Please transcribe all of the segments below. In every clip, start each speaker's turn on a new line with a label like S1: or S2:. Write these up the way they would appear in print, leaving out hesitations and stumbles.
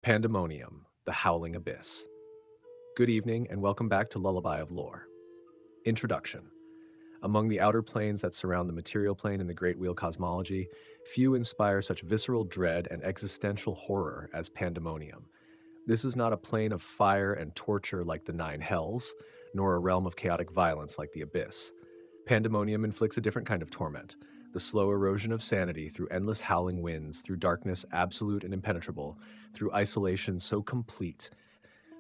S1: Pandemonium, the Howling Abyss. Good evening, and welcome back to Lullaby of Lore. Introduction. Among the outer planes that surround the material plane in the Great Wheel cosmology, few inspire such visceral dread and existential horror as Pandemonium. This is not a plane of fire and torture like the Nine Hells, nor a realm of chaotic violence like the Abyss. Pandemonium inflicts a different kind of torment, the slow erosion of sanity through endless howling winds, through darkness absolute and impenetrable, through isolation so complete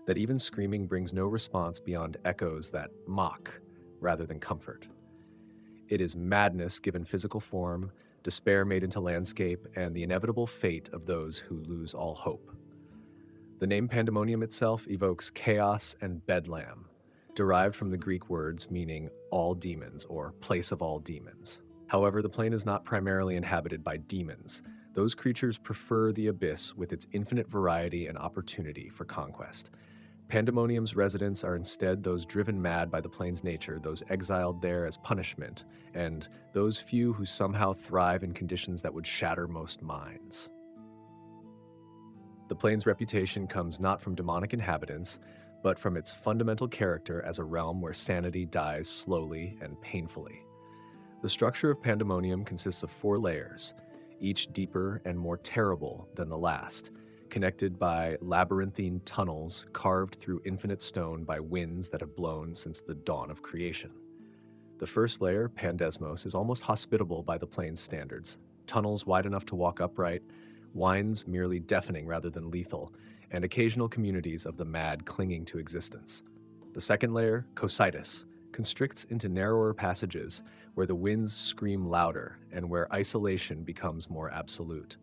S1: that even screaming brings no response beyond echoes that mock rather than comfort. It is madness given physical form, despair made into landscape, and the inevitable fate of those who lose all hope. The name Pandemonium itself evokes chaos and bedlam, derived from the Greek words meaning all demons or place of all demons. However, the plane is not primarily inhabited by demons. Those creatures prefer the abyss with its infinite variety and opportunity for conquest. Pandemonium's residents are instead those driven mad by the plane's nature, those exiled there as punishment, and those few who somehow thrive in conditions that would shatter most minds. The plane's reputation comes not from demonic inhabitants, but from its fundamental character as a realm where sanity dies slowly and painfully. The structure of Pandemonium consists of 4 layers, each deeper and more terrible than the last, connected by labyrinthine tunnels carved through infinite stone by winds that have blown since the dawn of creation. The first layer, Pandesmos, is almost hospitable by the plane's standards. Tunnels wide enough to walk upright, winds merely deafening rather than lethal, and occasional communities of the mad clinging to existence. The second layer, Cocytus, constricts into narrower passages where the winds scream louder and where isolation becomes more absolute.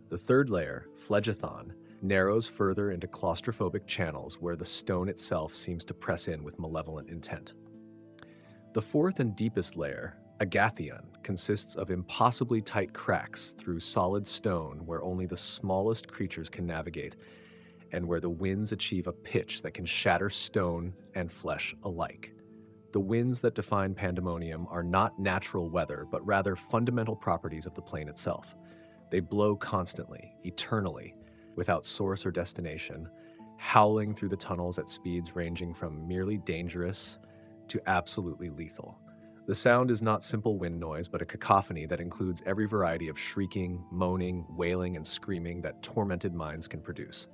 S1: The third layer, Phlegethon, narrows further into claustrophobic channels where the stone itself seems to press in with malevolent intent. The fourth and deepest layer, Agathion, consists of impossibly tight cracks through solid stone where only the smallest creatures can navigate, and where the winds achieve a pitch that can shatter stone and flesh alike. The winds that define Pandemonium are not natural weather, but rather fundamental properties of the plane itself. They blow constantly, eternally, without source or destination, howling through the tunnels at speeds ranging from merely dangerous to absolutely lethal. The sound is not simple wind noise, but a cacophony that includes every variety of shrieking, moaning, wailing, and screaming that tormented minds can produce.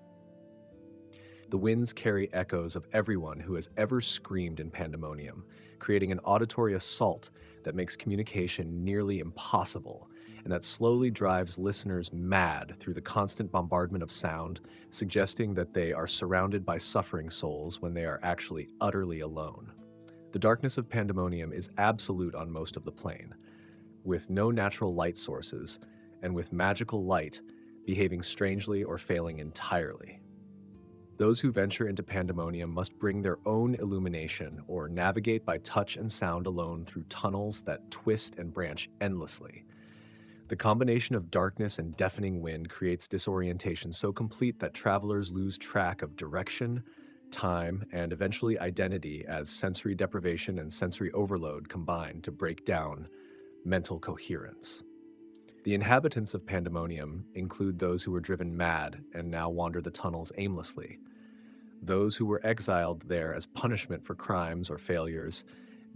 S1: The winds carry echoes of everyone who has ever screamed in Pandemonium, creating an auditory assault that makes communication nearly impossible, and that slowly drives listeners mad through the constant bombardment of sound, suggesting that they are surrounded by suffering souls when they are actually utterly alone. The darkness of Pandemonium is absolute on most of the plane, with no natural light sources, and with magical light behaving strangely or failing entirely. Those who venture into Pandemonium must bring their own illumination or navigate by touch and sound alone through tunnels that twist and branch endlessly. The combination of darkness and deafening wind creates disorientation so complete that travelers lose track of direction, time, and eventually identity as sensory deprivation and sensory overload combine to break down mental coherence. The inhabitants of Pandemonium include those who were driven mad and now wander the tunnels aimlessly, those who were exiled there as punishment for crimes or failures,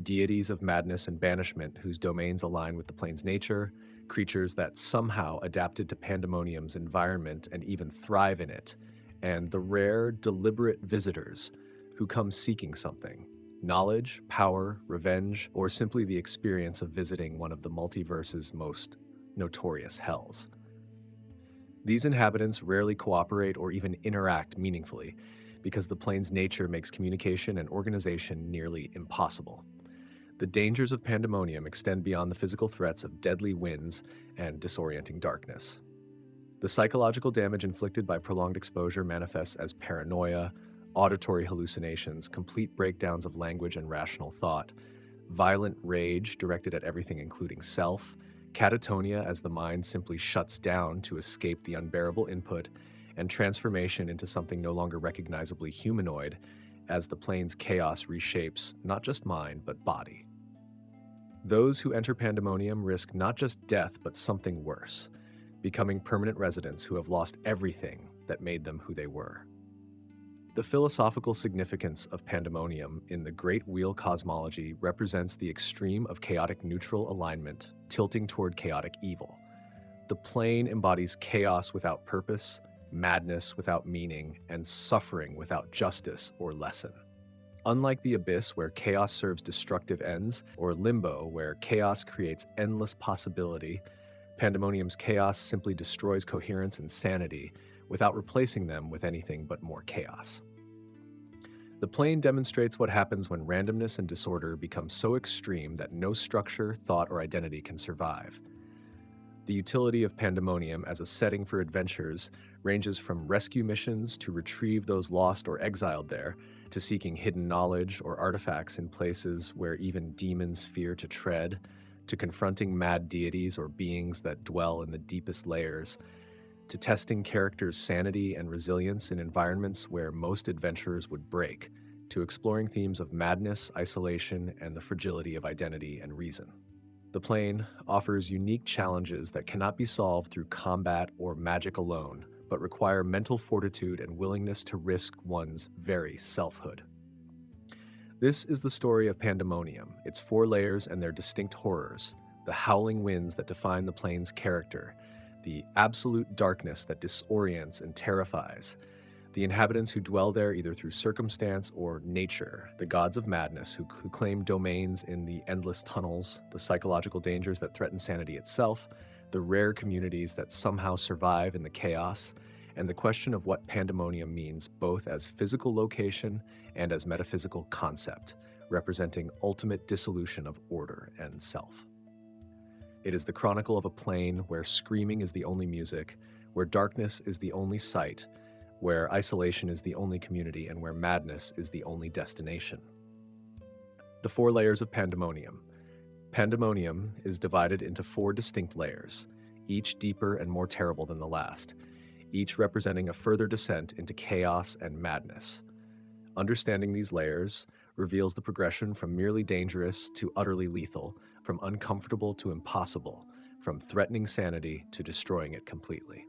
S1: deities of madness and banishment whose domains align with the plane's nature, creatures that somehow adapted to Pandemonium's environment and even thrive in it, and the rare, deliberate visitors who come seeking something: knowledge, power, revenge, or simply the experience of visiting one of the multiverse's most notorious hells. These inhabitants rarely cooperate or even interact meaningfully, because the plane's nature makes communication and organization nearly impossible. The dangers of Pandemonium extend beyond the physical threats of deadly winds and disorienting darkness. The psychological damage inflicted by prolonged exposure manifests as paranoia, auditory hallucinations, complete breakdowns of language and rational thought, violent rage directed at everything including self, catatonia as the mind simply shuts down to escape the unbearable input, and transformation into something no longer recognizably humanoid as the plane's chaos reshapes not just mind but body. Those who enter Pandemonium risk not just death but something worse, becoming permanent residents who have lost everything that made them who they were. The philosophical significance of Pandemonium in the Great Wheel cosmology represents the extreme of chaotic neutral alignment tilting toward chaotic evil. The plane embodies chaos without purpose, madness without meaning, and suffering without justice or lesson. Unlike the Abyss, where chaos serves destructive ends, or Limbo, where chaos creates endless possibility, Pandemonium's chaos simply destroys coherence and sanity without replacing them with anything but more chaos. The plane demonstrates what happens when randomness and disorder become so extreme that no structure, thought, or identity can survive. The utility of Pandemonium as a setting for adventures ranges from rescue missions to retrieve those lost or exiled there, to seeking hidden knowledge or artifacts in places where even demons fear to tread, to confronting mad deities or beings that dwell in the deepest layers, to testing characters' sanity and resilience in environments where most adventurers would break, to exploring themes of madness, isolation, and the fragility of identity and reason. The plane offers unique challenges that cannot be solved through combat or magic alone, but require mental fortitude and willingness to risk one's very selfhood. This is the story of Pandemonium, its 4 layers and their distinct horrors, the howling winds that define the plane's character, the absolute darkness that disorients and terrifies, the inhabitants who dwell there either through circumstance or nature, the gods of madness who claim domains in the endless tunnels, the psychological dangers that threaten sanity itself, the rare communities that somehow survive in the chaos, and the question of what Pandemonium means both as physical location and as metaphysical concept, representing ultimate dissolution of order and self. It is the chronicle of a plane where screaming is the only music, where darkness is the only sight, where isolation is the only community, and where madness is the only destination. The 4 layers of Pandemonium. Pandemonium is divided into 4 distinct layers, each deeper and more terrible than the last, each representing a further descent into chaos and madness. Understanding these layers reveals the progression from merely dangerous to utterly lethal, from uncomfortable to impossible, from threatening sanity to destroying it completely.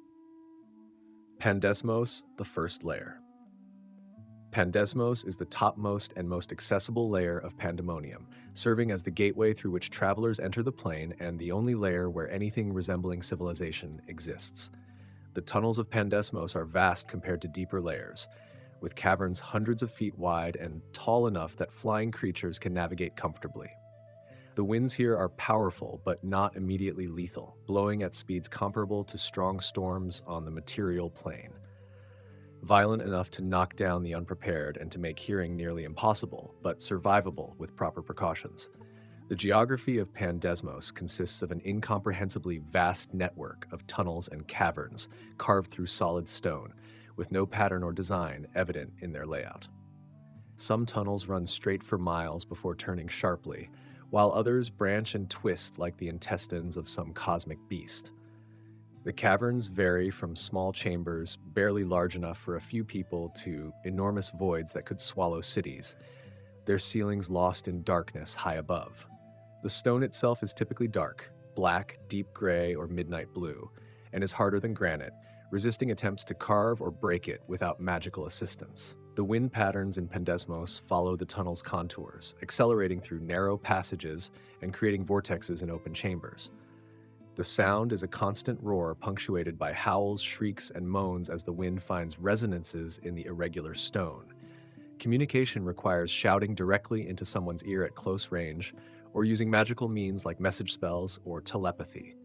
S1: Pandesmos, the first layer. Pandesmos is the topmost and most accessible layer of Pandemonium, serving as the gateway through which travelers enter the plane and the only layer where anything resembling civilization exists. The tunnels of Pandesmos are vast compared to deeper layers, with caverns hundreds of feet wide and tall enough that flying creatures can navigate comfortably. The winds here are powerful but not immediately lethal, blowing at speeds comparable to strong storms on the material plane. Violent enough to knock down the unprepared and to make hearing nearly impossible, but survivable with proper precautions. The geography of Pandesmos consists of an incomprehensibly vast network of tunnels and caverns carved through solid stone, with no pattern or design evident in their layout. Some tunnels run straight for miles before turning sharply, while others branch and twist like the intestines of some cosmic beast. The caverns vary from small chambers barely large enough for a few people to enormous voids that could swallow cities, their ceilings lost in darkness high above. The stone itself is typically dark, black, deep gray, or midnight blue, and is harder than granite, resisting attempts to carve or break it without magical assistance. The wind patterns in Pandesmos follow the tunnel's contours, accelerating through narrow passages and creating vortexes in open chambers. The sound is a constant roar punctuated by howls, shrieks, and moans as the wind finds resonances in the irregular stone. Communication requires shouting directly into someone's ear at close range, or using magical means like message spells or telepathy.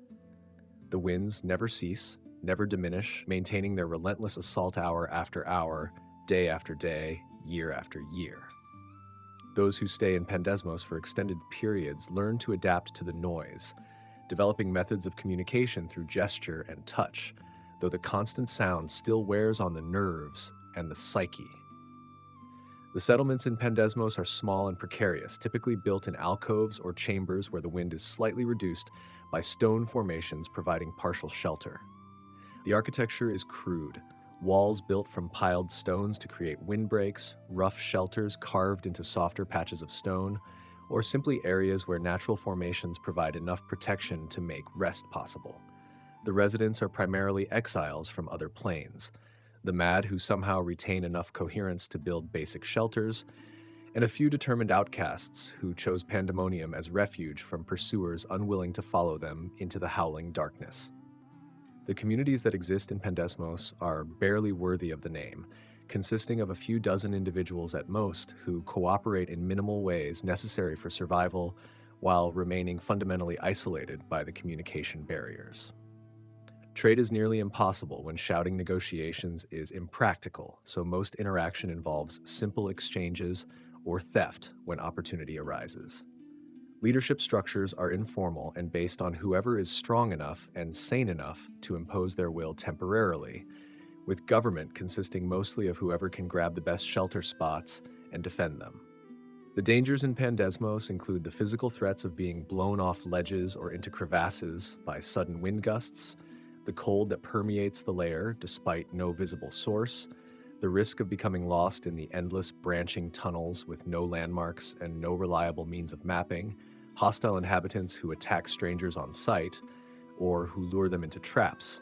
S1: The winds never cease, never diminish, maintaining their relentless assault hour after hour, day after day, year after year. Those who stay in Pandesmos for extended periods learn to adapt to the noise, developing methods of communication through gesture and touch, though the constant sound still wears on the nerves and the psyche. The settlements in Pandesmos are small and precarious, typically built in alcoves or chambers where the wind is slightly reduced by stone formations providing partial shelter. The architecture is crude, walls built from piled stones to create windbreaks, rough shelters carved into softer patches of stone, or simply areas where natural formations provide enough protection to make rest possible. The residents are primarily exiles from other planes. the mad who somehow retain enough coherence to build basic shelters, and a few determined outcasts who chose Pandemonium as refuge from pursuers unwilling to follow them into the howling darkness. The communities that exist in Pandesmos are barely worthy of the name, consisting of a few dozen individuals at most who cooperate in minimal ways necessary for survival while remaining fundamentally isolated by the communication barriers. Trade is nearly impossible when shouting negotiations is impractical, so most interaction involves simple exchanges or theft when opportunity arises. Leadership structures are informal and based on whoever is strong enough and sane enough to impose their will temporarily, with government consisting mostly of whoever can grab the best shelter spots and defend them. The dangers in Pandesmos include the physical threats of being blown off ledges or into crevasses by sudden wind gusts, the cold that permeates the layer despite no visible source, the risk of becoming lost in the endless branching tunnels with no landmarks and no reliable means of mapping, hostile inhabitants who attack strangers on sight, or who lure them into traps,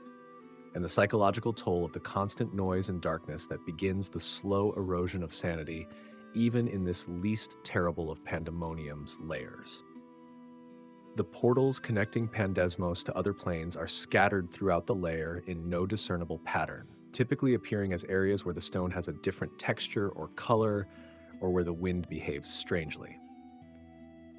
S1: and the psychological toll of the constant noise and darkness that begins the slow erosion of sanity, even in this least terrible of Pandemonium's layers. The portals connecting Pandesmos to other planes are scattered throughout the layer in no discernible pattern, typically appearing as areas where the stone has a different texture or color, or where the wind behaves strangely.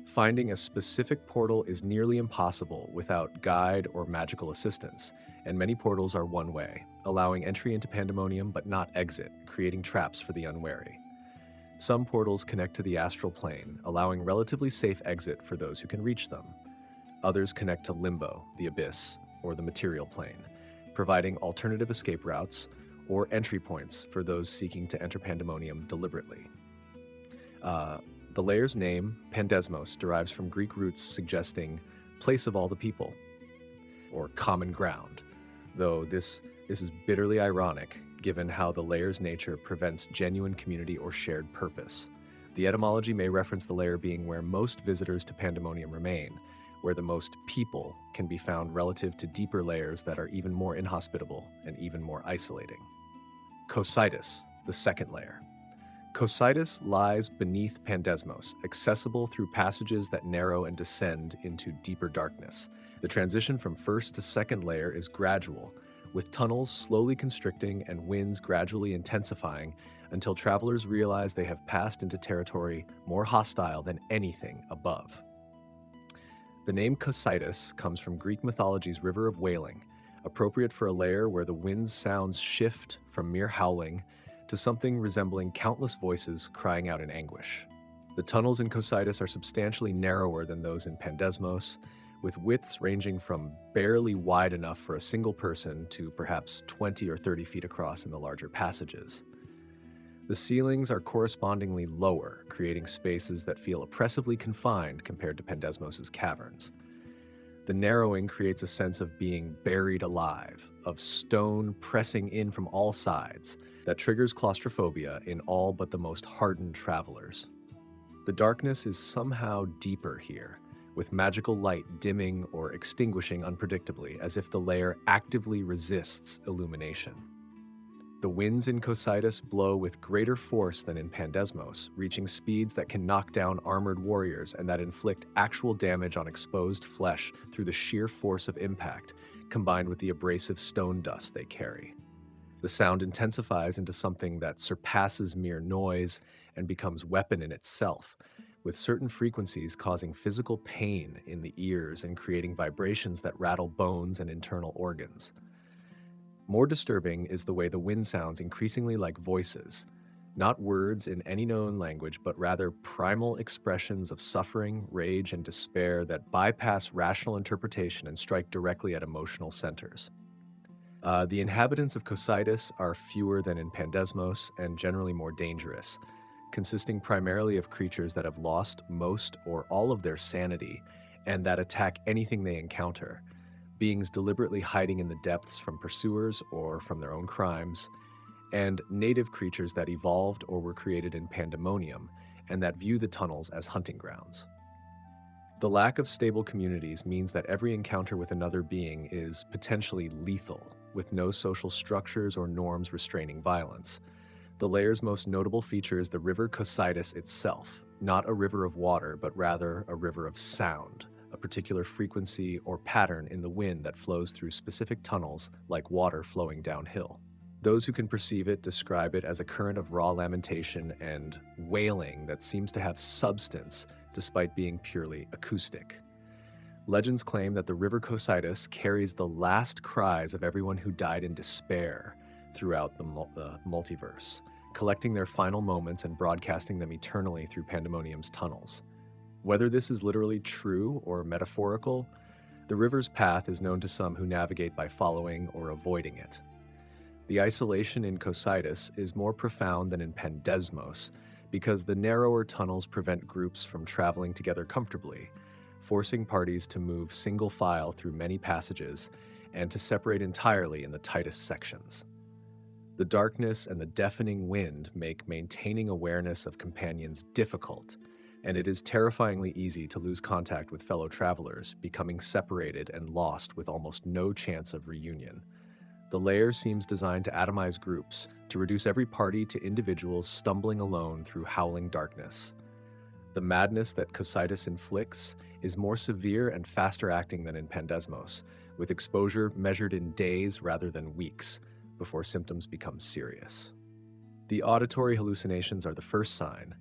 S1: Finding a specific portal is nearly impossible without guide or magical assistance, and many portals are one-way, allowing entry into Pandemonium but not exit, creating traps for the unwary. Some portals connect to the astral plane, allowing relatively safe exit for those who can reach them. Others connect to Limbo, the abyss, or the material plane, providing alternative escape routes or entry points for those seeking to enter Pandemonium deliberately. The layer's name, Pandesmos, derives from Greek roots suggesting place of all the people, or common ground, though this is bitterly ironic given how the layer's nature prevents genuine community or shared purpose. The etymology may reference the layer being where most visitors to Pandemonium remain, where the most people can be found relative to deeper layers that are even more inhospitable and even more isolating. Cocytus, the second layer. Cocytus lies beneath Pandesmos, accessible through passages that narrow and descend into deeper darkness. The transition from first to second layer is gradual, with tunnels slowly constricting and winds gradually intensifying until travelers realize they have passed into territory more hostile than anything above. The name Cocytus comes from Greek mythology's River of Wailing, appropriate for a layer where the wind's sounds shift from mere howling to something resembling countless voices crying out in anguish. The tunnels in Cocytus are substantially narrower than those in Pandesmos, with widths ranging from barely wide enough for a single person to perhaps 20 or 30 feet across in the larger passages. The ceilings are correspondingly lower, creating spaces that feel oppressively confined compared to Pandesmos' caverns. The narrowing creates a sense of being buried alive, of stone pressing in from all sides, that triggers claustrophobia in all but the most hardened travelers. The darkness is somehow deeper here, with magical light dimming or extinguishing unpredictably, as if the layer actively resists illumination. The winds in Cocytus blow with greater force than in Pandesmos, reaching speeds that can knock down armored warriors and that inflict actual damage on exposed flesh through the sheer force of impact, combined with the abrasive stone dust they carry. The sound intensifies into something that surpasses mere noise and becomes weapon in itself, with certain frequencies causing physical pain in the ears and creating vibrations that rattle bones and internal organs. More disturbing is the way the wind sounds increasingly like voices, not words in any known language, but rather primal expressions of suffering, rage, and despair that bypass rational interpretation and strike directly at emotional centers. The inhabitants of Cocytus are fewer than in Pandesmos and generally more dangerous, consisting primarily of creatures that have lost most or all of their sanity and that attack anything they encounter, beings deliberately hiding in the depths from pursuers or from their own crimes, and native creatures that evolved or were created in Pandemonium and that view the tunnels as hunting grounds. The lack of stable communities means that every encounter with another being is potentially lethal, with no social structures or norms restraining violence. The layer's most notable feature is the river Cocytus itself, not a river of water, but rather a river of sound, a particular frequency or pattern in the wind that flows through specific tunnels like water flowing downhill. Those who can perceive it describe it as a current of raw lamentation and wailing that seems to have substance despite being purely acoustic. Legends claim that the river Cocytus carries the last cries of everyone who died in despair throughout the multiverse, collecting their final moments and broadcasting them eternally through Pandemonium's tunnels. Whether this is literally true or metaphorical, the river's path is known to some who navigate by following or avoiding it. The isolation in Cocytus is more profound than in Pandesmos because the narrower tunnels prevent groups from traveling together comfortably, forcing parties to move single file through many passages and to separate entirely in the tightest sections. The darkness and the deafening wind make maintaining awareness of companions difficult, and it is terrifyingly easy to lose contact with fellow travelers, becoming separated and lost with almost no chance of reunion. The layer seems designed to atomize groups, to reduce every party to individuals stumbling alone through howling darkness. The madness that Cocytus inflicts is more severe and faster acting than in Pandesmos, with exposure measured in days rather than weeks before symptoms become serious. The auditory hallucinations are the first sign,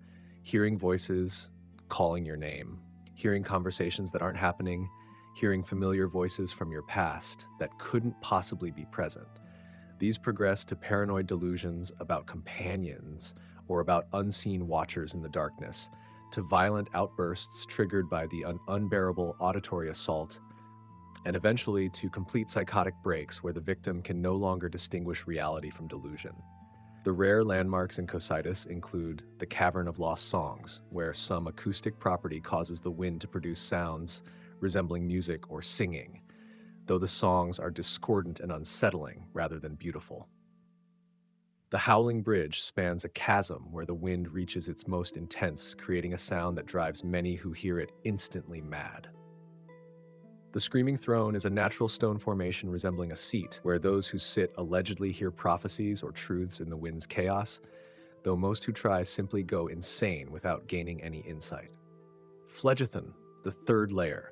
S1: hearing voices calling your name, hearing conversations that aren't happening, hearing familiar voices from your past that couldn't possibly be present. These progress to paranoid delusions about companions or about unseen watchers in the darkness, to violent outbursts triggered by the unbearable auditory assault, and eventually to complete psychotic breaks where the victim can no longer distinguish reality from delusion. The rare landmarks in Cocytus include the Cavern of Lost Songs, where some acoustic property causes the wind to produce sounds resembling music or singing, though the songs are discordant and unsettling rather than beautiful. The Howling Bridge spans a chasm where the wind reaches its most intense, creating a sound that drives many who hear it instantly mad. The Screaming Throne is a natural stone formation resembling a seat, where those who sit allegedly hear prophecies or truths in the wind's chaos, though most who try simply go insane without gaining any insight. Phlegethon, the third layer.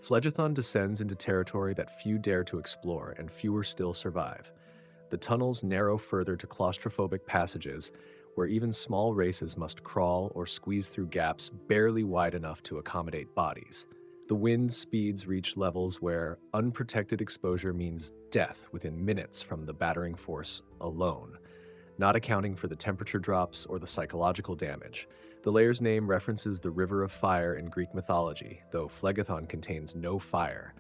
S1: Phlegethon descends into territory that few dare to explore, and fewer still survive. The tunnels narrow further to claustrophobic passages where even small races must crawl or squeeze through gaps barely wide enough to accommodate bodies. The wind speeds reach levels where unprotected exposure means death within minutes from the battering force alone, not accounting for the temperature drops or the psychological damage. The layer's name references the river of fire in Greek mythology, though Phlegethon contains no fire.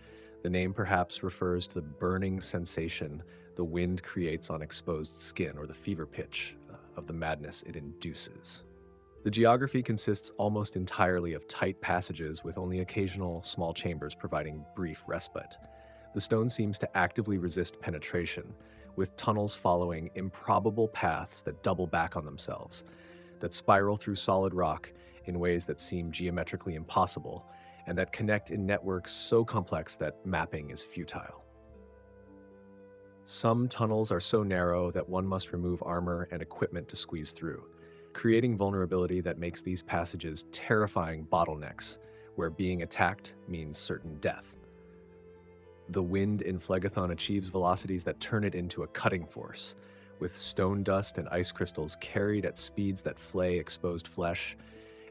S1: The name perhaps refers to the burning sensation the wind creates on exposed skin, or the fever pitch of the madness it induces. The geography consists almost entirely of tight passages with only occasional small chambers providing brief respite. The stone seems to actively resist penetration, with tunnels following improbable paths that double back on themselves, that spiral through solid rock in ways that seem geometrically impossible, and that connect in networks so complex that mapping is futile. Some tunnels are so narrow that one must remove armor and equipment to squeeze through, creating vulnerability that makes these passages terrifying bottlenecks, where being attacked means certain death. The wind in Phlegethon achieves velocities that turn it into a cutting force, with stone dust and ice crystals carried at speeds that flay exposed flesh,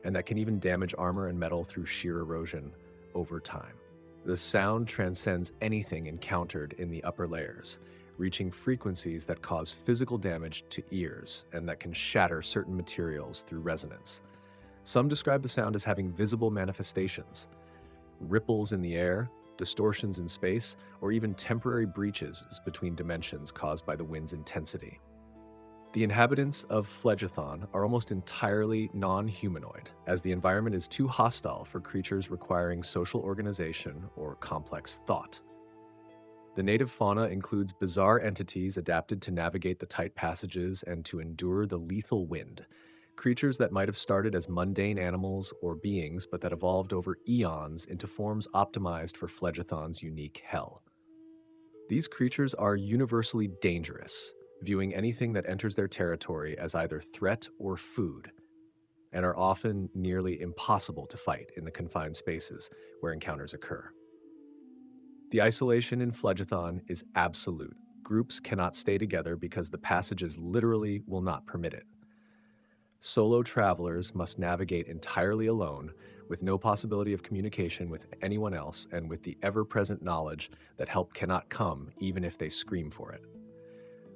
S1: and that can even damage armor and metal through sheer erosion over time. The sound transcends anything encountered in the upper layers, reaching frequencies that cause physical damage to ears and that can shatter certain materials through resonance. Some describe the sound as having visible manifestations, ripples in the air, distortions in space, or even temporary breaches between dimensions caused by the wind's intensity. The inhabitants of Phlegethon are almost entirely non-humanoid, as the environment is too hostile for creatures requiring social organization or complex thought. The native fauna includes bizarre entities adapted to navigate the tight passages and to endure the lethal wind, creatures that might have started as mundane animals or beings but that evolved over eons into forms optimized for Phlegethon's unique hell. These creatures are universally dangerous, viewing anything that enters their territory as either threat or food, and are often nearly impossible to fight in the confined spaces where encounters occur. The isolation in Phlegethon is absolute. Groups cannot stay together because the passages literally will not permit it. Solo travelers must navigate entirely alone, with no possibility of communication with anyone else and with the ever-present knowledge that help cannot come even if they scream for it.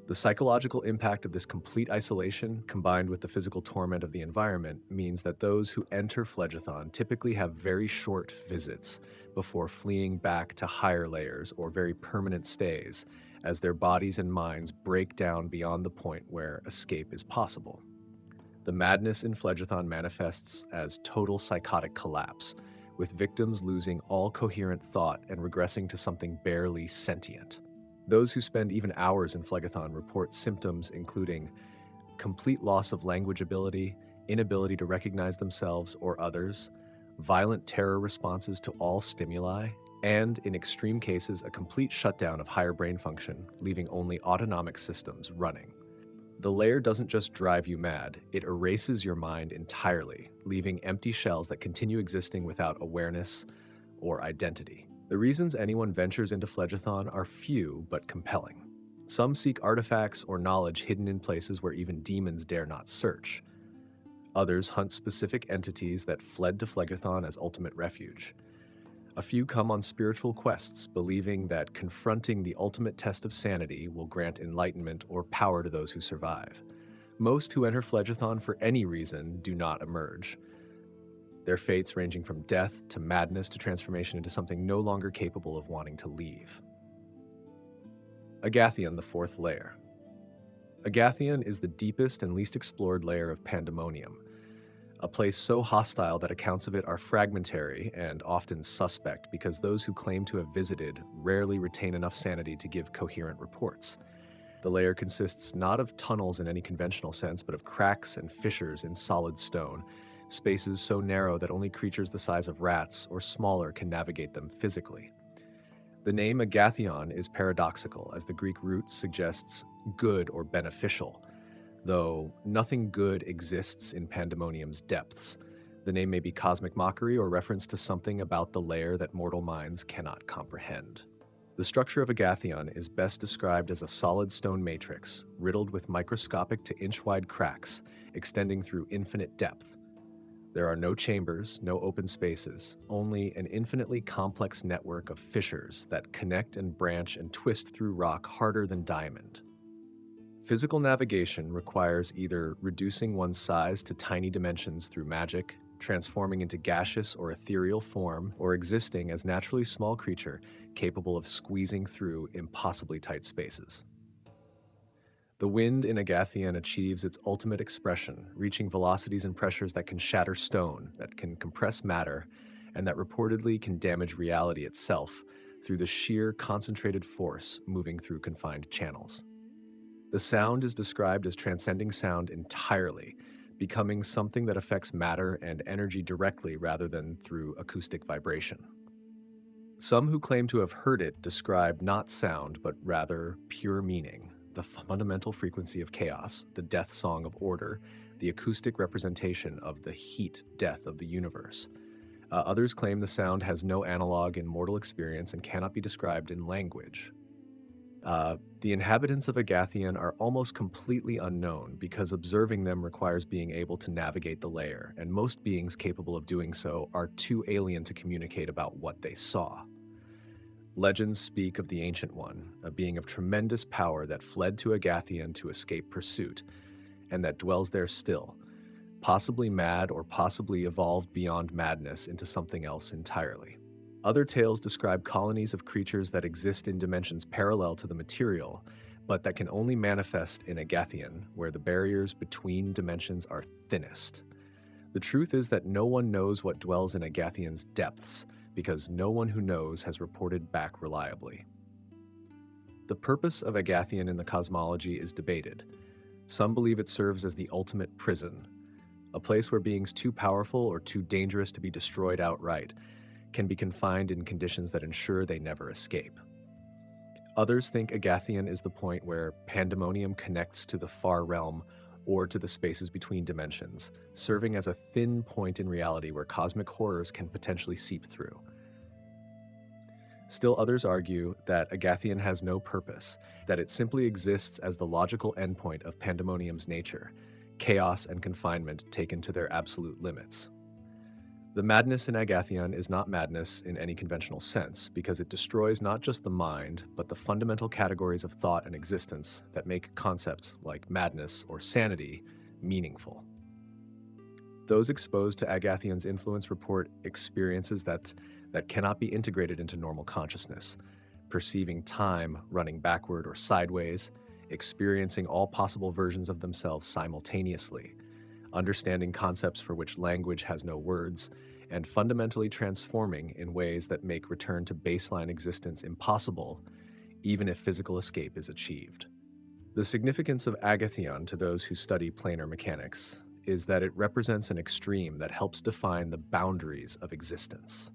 S1: The psychological impact of this complete isolation, combined with the physical torment of the environment, means that those who enter Phlegethon typically have very short visits before fleeing back to higher layers or very permanent stays, as their bodies and minds break down beyond the point where escape is possible. The madness in Phlegethon manifests as total psychotic collapse, with victims losing all coherent thought and regressing to something barely sentient. Those who spend even hours in Phlegethon report symptoms including complete loss of language ability, inability to recognize themselves or others, violent terror responses to all stimuli, and, in extreme cases, a complete shutdown of higher brain function, leaving only autonomic systems running. The lair doesn't just drive you mad, it erases your mind entirely, leaving empty shells that continue existing without awareness or identity. The reasons anyone ventures into Phlegethon are few but compelling. Some seek artifacts or knowledge hidden in places where even demons dare not search. Others hunt specific entities that fled to Phlegethon as ultimate refuge. A few come on spiritual quests, believing that confronting the ultimate test of sanity will grant enlightenment or power to those who survive. Most who enter Phlegethon for any reason do not emerge, their fates ranging from death to madness to transformation into something no longer capable of wanting to leave. Agathion, the fourth layer. Agathion is the deepest and least explored layer of Pandemonium, a place so hostile that accounts of it are fragmentary and often suspect because those who claim to have visited rarely retain enough sanity to give coherent reports. The layer consists not of tunnels in any conventional sense, but of cracks and fissures in solid stone, spaces so narrow that only creatures the size of rats or smaller can navigate them physically. The name Agathion is paradoxical, as the Greek root suggests good or beneficial, though nothing good exists in Pandemonium's depths. The name may be cosmic mockery or reference to something about the layer that mortal minds cannot comprehend. The structure of Agathion is best described as a solid stone matrix, riddled with microscopic to inch-wide cracks, extending through infinite depth. There are no chambers, no open spaces, only an infinitely complex network of fissures that connect and branch and twist through rock harder than diamond. Physical navigation requires either reducing one's size to tiny dimensions through magic, transforming into gaseous or ethereal form, or existing as naturally small creature capable of squeezing through impossibly tight spaces. The wind in Agathion achieves its ultimate expression, reaching velocities and pressures that can shatter stone, that can compress matter, and that reportedly can damage reality itself through the sheer concentrated force moving through confined channels. The sound is described as transcending sound entirely, becoming something that affects matter and energy directly rather than through acoustic vibration. Some who claim to have heard it describe not sound, but rather pure meaning, the fundamental frequency of chaos, the death song of order, the acoustic representation of the heat death of the universe. Others claim the sound has no analog in mortal experience and cannot be described in language. The inhabitants of Agathion are almost completely unknown because observing them requires being able to navigate the layer, and most beings capable of doing so are too alien to communicate about what they saw. Legends speak of the Ancient One, a being of tremendous power that fled to Agathion to escape pursuit, and that dwells there still, possibly mad or possibly evolved beyond madness into something else entirely. Other tales describe colonies of creatures that exist in dimensions parallel to the material, but that can only manifest in Agathion, where the barriers between dimensions are thinnest. The truth is that no one knows what dwells in Agathion's depths, because no one who knows has reported back reliably. The purpose of Agathion in the cosmology is debated. Some believe it serves as the ultimate prison, a place where beings too powerful or too dangerous to be destroyed outright can be confined in conditions that ensure they never escape. Others think Agathion is the point where Pandemonium connects to the far realm or to the spaces between dimensions, serving as a thin point in reality where cosmic horrors can potentially seep through. Still, others argue that Agathion has no purpose, that it simply exists as the logical endpoint of Pandemonium's nature, chaos and confinement taken to their absolute limits. The madness in Agathion is not madness in any conventional sense, because it destroys not just the mind, but the fundamental categories of thought and existence that make concepts like madness or sanity meaningful. Those exposed to Agathion's influence report experiences that cannot be integrated into normal consciousness, perceiving time running backward or sideways, experiencing all possible versions of themselves simultaneously, understanding concepts for which language has no words, and fundamentally transforming in ways that make return to baseline existence impossible, even if physical escape is achieved. The significance of Agathion to those who study planar mechanics is that it represents an extreme that helps define the boundaries of existence.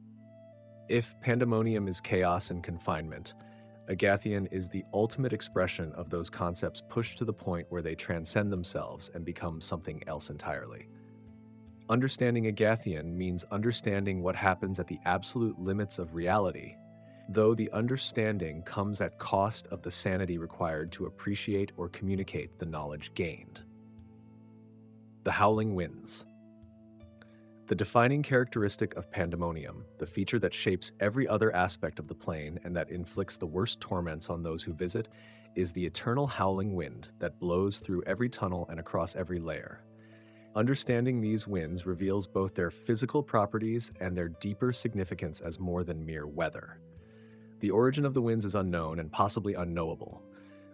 S1: If Pandemonium is chaos and confinement, Agathion is the ultimate expression of those concepts pushed to the point where they transcend themselves and become something else entirely. Understanding Agathion means understanding what happens at the absolute limits of reality, though the understanding comes at cost of the sanity required to appreciate or communicate the knowledge gained. The Howling Winds. The defining characteristic of Pandemonium, the feature that shapes every other aspect of the plane and that inflicts the worst torments on those who visit, is the eternal howling wind that blows through every tunnel and across every layer. Understanding these winds reveals both their physical properties and their deeper significance as more than mere weather. The origin of the winds is unknown and possibly unknowable.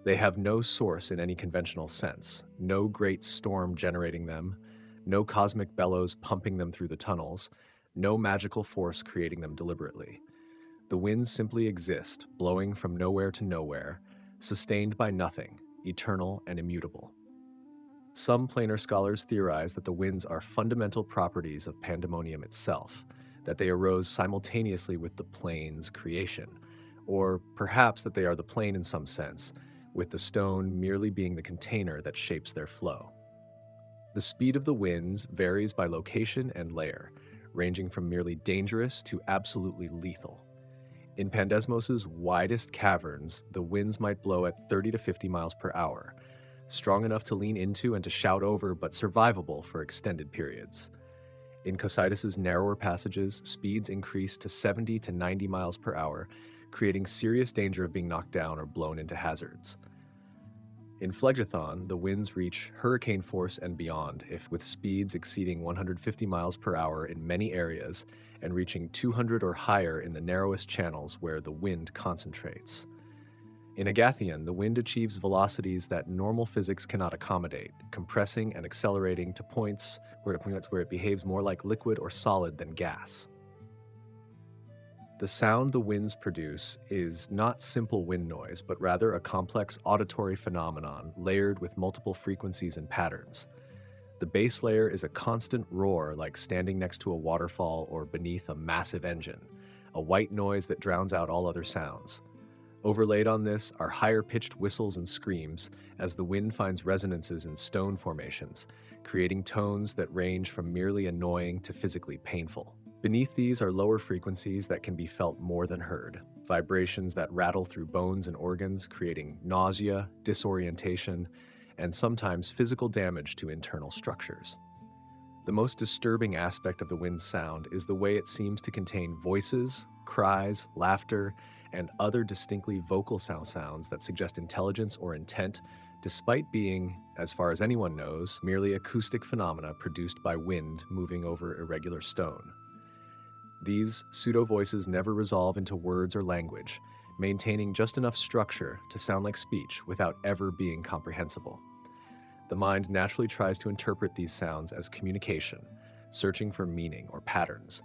S1: They have no source in any conventional sense, no great storm generating them, no cosmic bellows pumping them through the tunnels, no magical force creating them deliberately. The winds simply exist, blowing from nowhere to nowhere, sustained by nothing, eternal and immutable. Some planar scholars theorize that the winds are fundamental properties of Pandemonium itself, that they arose simultaneously with the plane's creation, or perhaps that they are the plane in some sense, with the stone merely being the container that shapes their flow. The speed of the winds varies by location and layer, ranging from merely dangerous to absolutely lethal. In Pandesmos's widest caverns, the winds might blow at 30 to 50 miles per hour, strong enough to lean into and to shout over, but survivable for extended periods. In Cocytus's narrower passages, speeds increase to 70 to 90 miles per hour, creating serious danger of being knocked down or blown into hazards. In Phlegethon, the winds reach hurricane force and beyond, with speeds exceeding 150 miles per hour in many areas and reaching 200 or higher in the narrowest channels where the wind concentrates. In Agathion, the wind achieves velocities that normal physics cannot accommodate, compressing and accelerating to points where it behaves more like liquid or solid than gas. The sound the winds produce is not simple wind noise, but rather a complex auditory phenomenon layered with multiple frequencies and patterns. The base layer is a constant roar, like standing next to a waterfall or beneath a massive engine, a white noise that drowns out all other sounds. Overlaid on this are higher-pitched whistles and screams as the wind finds resonances in stone formations, creating tones that range from merely annoying to physically painful. Beneath these are lower frequencies that can be felt more than heard, vibrations that rattle through bones and organs, creating nausea, disorientation, and sometimes physical damage to internal structures. The most disturbing aspect of the wind's sound is the way it seems to contain voices, cries, laughter, and other distinctly vocal sounds that suggest intelligence or intent, despite being, as far as anyone knows, merely acoustic phenomena produced by wind moving over irregular stone. These pseudo-voices never resolve into words or language, maintaining just enough structure to sound like speech without ever being comprehensible. The mind naturally tries to interpret these sounds as communication, searching for meaning or patterns,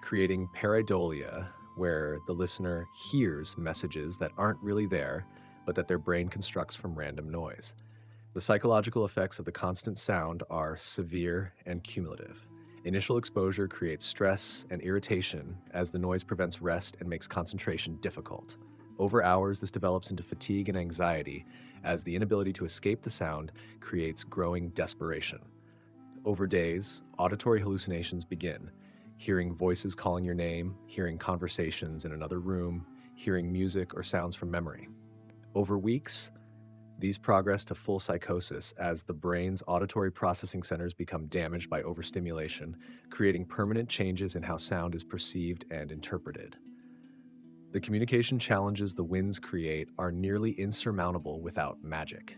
S1: creating pareidolia, where the listener hears messages that aren't really there, but that their brain constructs from random noise. The psychological effects of the constant sound are severe and cumulative. Initial exposure creates stress and irritation as the noise prevents rest and makes concentration difficult. Over hours, this develops into fatigue and anxiety, as the inability to escape the sound creates growing desperation. Over days, auditory hallucinations begin, hearing voices calling your name, hearing conversations in another room, hearing music or sounds from memory. Over weeks, these progress to full psychosis as the brain's auditory processing centers become damaged by overstimulation, creating permanent changes in how sound is perceived and interpreted. The communication challenges the winds create are nearly insurmountable without magic.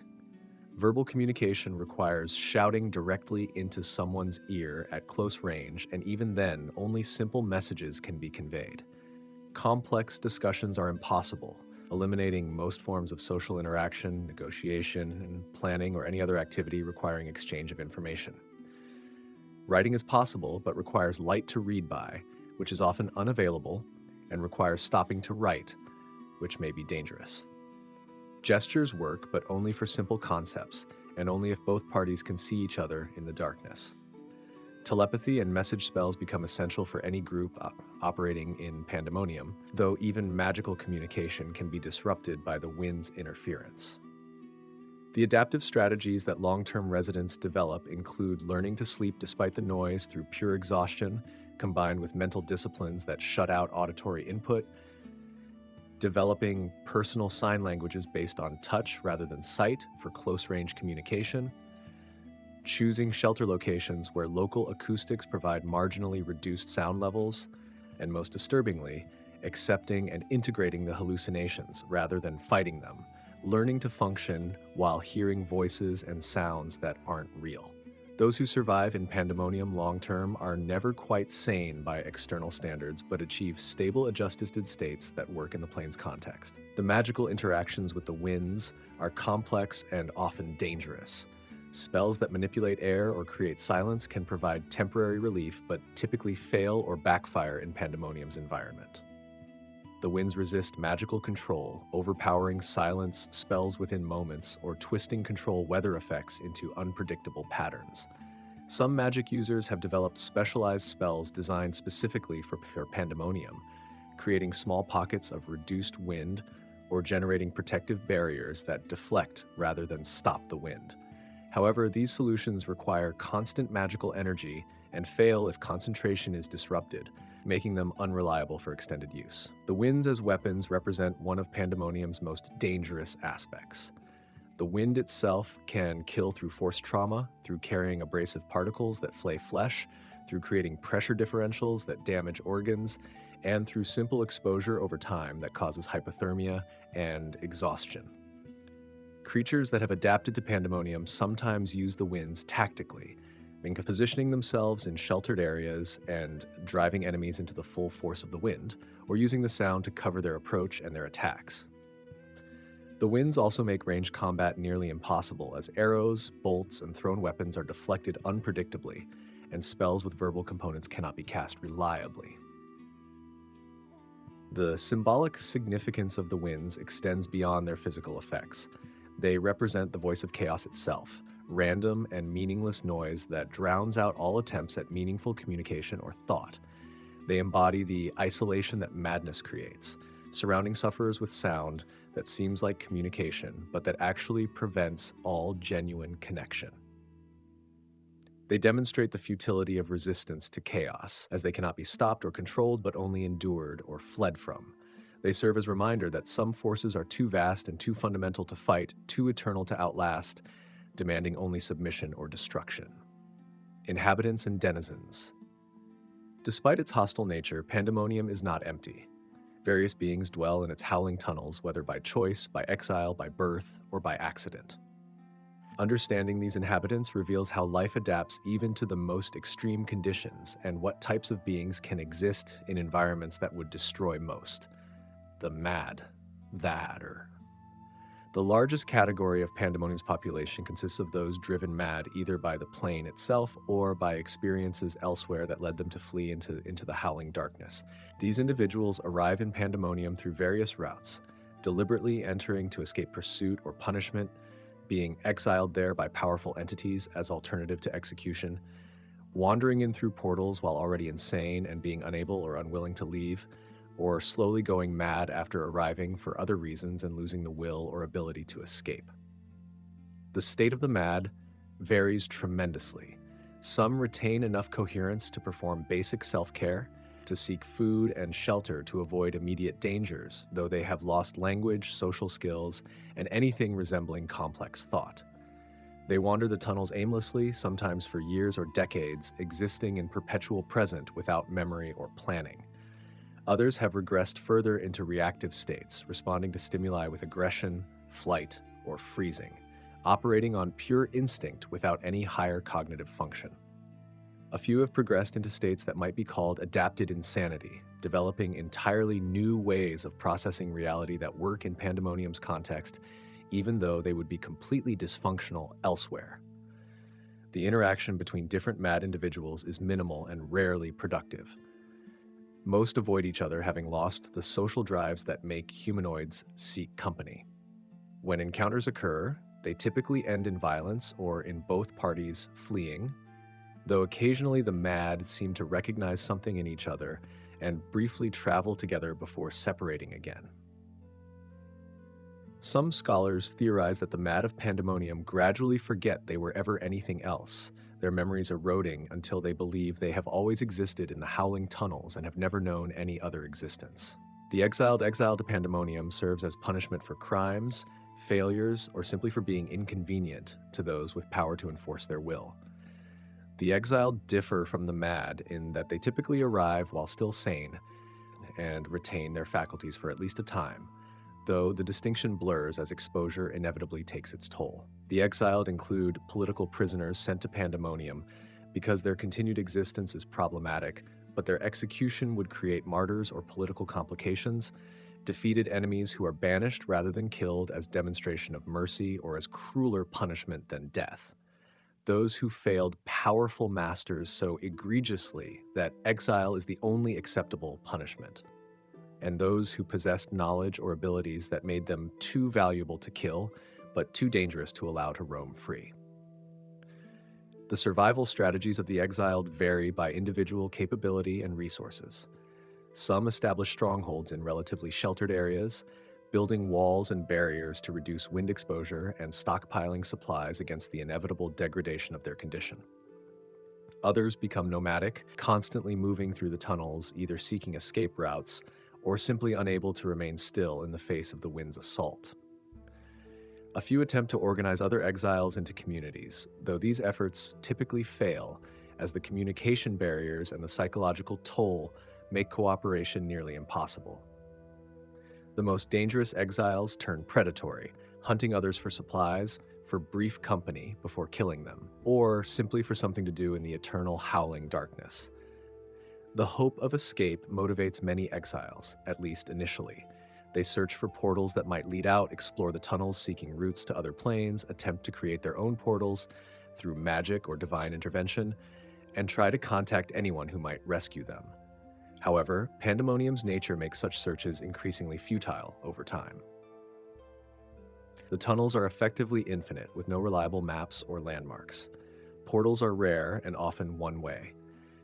S1: Verbal communication requires shouting directly into someone's ear at close range, and even then, only simple messages can be conveyed. Complex discussions are impossible, eliminating most forms of social interaction, negotiation, and planning or any other activity requiring exchange of information. Writing is possible, but requires light to read by, which is often unavailable, and requires stopping to write, which may be dangerous. Gestures work, but only for simple concepts, and only if both parties can see each other in the darkness. Telepathy and message spells become essential for any group operating in Pandemonium, though even magical communication can be disrupted by the wind's interference. The adaptive strategies that long-term residents develop include learning to sleep despite the noise through pure exhaustion, combined with mental disciplines that shut out auditory input, developing personal sign languages based on touch rather than sight for close-range communication, choosing shelter locations where local acoustics provide marginally reduced sound levels, and most disturbingly, accepting and integrating the hallucinations rather than fighting them, learning to function while hearing voices and sounds that aren't real. Those who survive in Pandemonium long-term are never quite sane by external standards, but achieve stable adjusted states that work in the plane's context. The magical interactions with the winds are complex and often dangerous. Spells that manipulate air or create silence can provide temporary relief, but typically fail or backfire in Pandemonium's environment. The winds resist magical control, overpowering silence spells within moments, or twisting control weather effects into unpredictable patterns. Some magic users have developed specialized spells designed specifically for Pandemonium, creating small pockets of reduced wind or generating protective barriers that deflect rather than stop the wind. However, these solutions require constant magical energy and fail if concentration is disrupted, making them unreliable for extended use. The winds as weapons represent one of Pandemonium's most dangerous aspects. The wind itself can kill through force trauma, through carrying abrasive particles that flay flesh, through creating pressure differentials that damage organs, and through simple exposure over time that causes hypothermia and exhaustion. Creatures that have adapted to Pandemonium sometimes use the winds tactically, positioning themselves in sheltered areas and driving enemies into the full force of the wind, or using the sound to cover their approach and their attacks. The winds also make ranged combat nearly impossible, as arrows, bolts, and thrown weapons are deflected unpredictably, and spells with verbal components cannot be cast reliably. The symbolic significance of the winds extends beyond their physical effects. They represent the voice of chaos itself, random and meaningless noise that drowns out all attempts at meaningful communication or thought. They embody the isolation that madness creates, surrounding sufferers with sound that seems like communication, but that actually prevents all genuine connection. They demonstrate the futility of resistance to chaos, as they cannot be stopped or controlled, but only endured or fled from. They serve as a reminder that some forces are too vast and too fundamental to fight, too eternal to outlast, demanding only submission or destruction. Inhabitants and denizens. Despite its hostile nature, Pandemonium is not empty. Various beings dwell in its howling tunnels, whether by choice, by exile, by birth, or by accident. Understanding these inhabitants reveals how life adapts even to the most extreme conditions, and what types of beings can exist in environments that would destroy most. The mad, The largest category of Pandemonium's population consists of those driven mad either by the plane itself or by experiences elsewhere that led them to flee into the howling darkness. These individuals arrive in Pandemonium through various routes, deliberately entering to escape pursuit or punishment, being exiled there by powerful entities as alternative to execution, wandering in through portals while already insane and being unable or unwilling to leave, or slowly going mad after arriving for other reasons and losing the will or ability to escape. The state of the mad varies tremendously. Some retain enough coherence to perform basic self-care, to seek food and shelter to avoid immediate dangers, though they have lost language, social skills, and anything resembling complex thought. They wander the tunnels aimlessly, sometimes for years or decades, existing in perpetual present without memory or planning. Others have regressed further into reactive states, responding to stimuli with aggression, flight, or freezing, operating on pure instinct without any higher cognitive function. A few have progressed into states that might be called adapted insanity, developing entirely new ways of processing reality that work in Pandemonium's context, even though they would be completely dysfunctional elsewhere. The interaction between different mad individuals is minimal and rarely productive. Most avoid each other, having lost the social drives that make humanoids seek company. When encounters occur, they typically end in violence or in both parties fleeing, though occasionally the mad seem to recognize something in each other and briefly travel together before separating again. Some scholars theorize that the mad of Pandemonium gradually forget they were ever anything else, their memories eroding until they believe they have always existed in the howling tunnels and have never known any other existence. The exiled exile to Pandemonium serves as punishment for crimes, failures, or simply for being inconvenient to those with power to enforce their will. The exiled differ from the mad in that they typically arrive while still sane and retain their faculties for at least a time, though the distinction blurs as exposure inevitably takes its toll. The exiled include political prisoners sent to Pandemonium because their continued existence is problematic, but their execution would create martyrs or political complications, defeated enemies who are banished rather than killed as demonstration of mercy or as crueler punishment than death. Those who failed powerful masters so egregiously that exile is the only acceptable punishment, and those who possessed knowledge or abilities that made them too valuable to kill, but too dangerous to allow to roam free. The survival strategies of the exiled vary by individual capability and resources. Some establish strongholds in relatively sheltered areas, building walls and barriers to reduce wind exposure and stockpiling supplies against the inevitable degradation of their condition. Others become nomadic, constantly moving through the tunnels, either seeking escape routes or simply unable to remain still in the face of the wind's assault. A few attempt to organize other exiles into communities, though these efforts typically fail as the communication barriers and the psychological toll make cooperation nearly impossible. The most dangerous exiles turn predatory, hunting others for supplies, for brief company before killing them, or simply for something to do in the eternal howling darkness. The hope of escape motivates many exiles, at least initially. They search for portals that might lead out, explore the tunnels seeking routes to other planes, attempt to create their own portals through magic or divine intervention, and try to contact anyone who might rescue them. However, Pandemonium's nature makes such searches increasingly futile over time. The tunnels are effectively infinite, with no reliable maps or landmarks. Portals are rare and often one-way.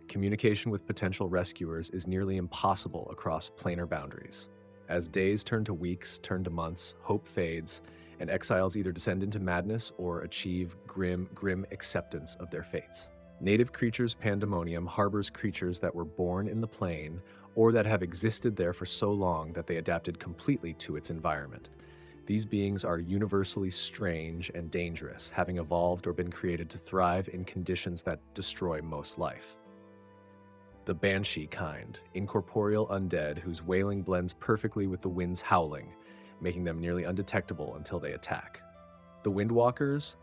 S1: Communication with potential rescuers is nearly impossible across planar boundaries. As days turn to weeks, turn to months, hope fades, and exiles either descend into madness or achieve grim acceptance of their fates. Native creatures Pandemonium harbors creatures that were born in the plane or that have existed there for so long that they adapted completely to its environment. These beings are universally strange and dangerous, having evolved or been created to thrive in conditions that destroy most life. The banshee kind, incorporeal undead whose wailing blends perfectly with the wind's howling, making them nearly undetectable until they attack. The windwalkers,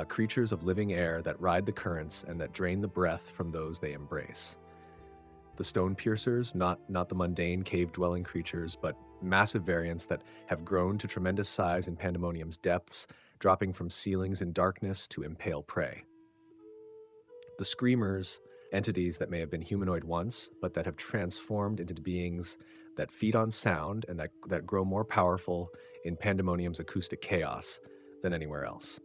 S1: creatures of living air that ride the currents and that drain the breath from those they embrace. The stone piercers, not the mundane cave-dwelling creatures, but massive variants that have grown to tremendous size in Pandemonium's depths, dropping from ceilings in darkness to impale prey. The screamers, entities that may have been humanoid once, but that have transformed into beings that feed on sound and that grow more powerful in Pandemonium's acoustic chaos than anywhere else.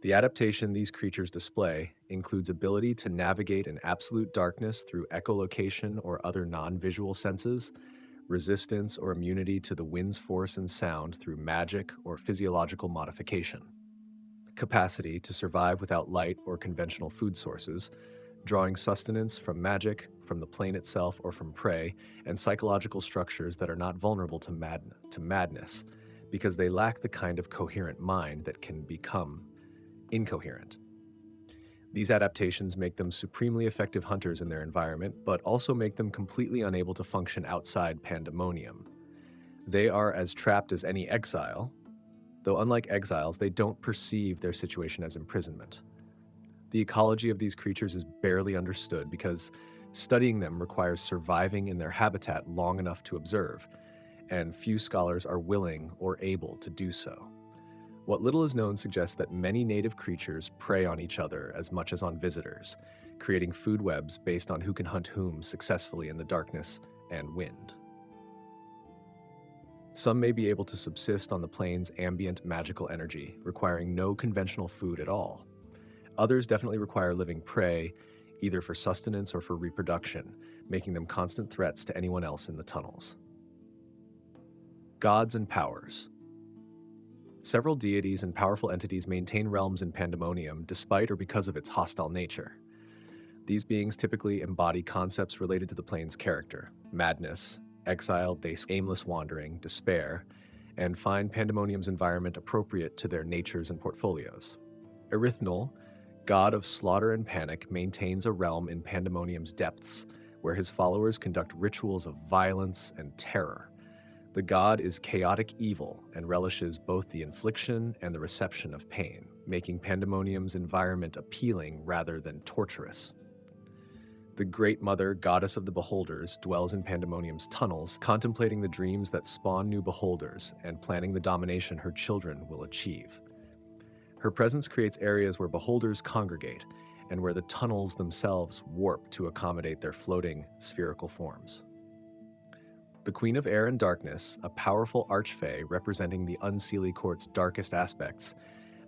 S1: The adaptation these creatures display includes ability to navigate in absolute darkness through echolocation or other non-visual senses, resistance or immunity to the wind's force and sound through magic or physiological modification, capacity to survive without light or conventional food sources, drawing sustenance from magic, from the plane itself, or from prey, and psychological structures that are not vulnerable to madness, because they lack the kind of coherent mind that can become incoherent. These adaptations make them supremely effective hunters in their environment, but also make them completely unable to function outside Pandemonium. They are as trapped as any exile, though unlike exiles, they don't perceive their situation as imprisonment. The ecology of these creatures is barely understood because studying them requires surviving in their habitat long enough to observe, and few scholars are willing or able to do so. What little is known suggests that many native creatures prey on each other as much as on visitors, creating food webs based on who can hunt whom successfully in the darkness and wind. Some may be able to subsist on the plane's ambient magical energy, requiring no conventional food at all. Others definitely require living prey, either for sustenance or for reproduction, making them constant threats to anyone else in the tunnels. Gods and powers. Several deities and powerful entities maintain realms in Pandemonium despite or because of its hostile nature. These beings typically embody concepts related to the plane's character: madness, exile, aimless wandering, despair, and find Pandemonium's environment appropriate to their natures and portfolios. Erithnol, god of slaughter and panic, maintains a realm in Pandemonium's depths, where his followers conduct rituals of violence and terror. The god is chaotic evil and relishes both the infliction and the reception of pain, making Pandemonium's environment appealing rather than torturous. The Great Mother, goddess of the beholders, dwells in Pandemonium's tunnels, contemplating the dreams that spawn new beholders and planning the domination her children will achieve. Her presence creates areas where beholders congregate and where the tunnels themselves warp to accommodate their floating, spherical forms. The Queen of Air and Darkness, a powerful archfey representing the Unseelie Court's darkest aspects,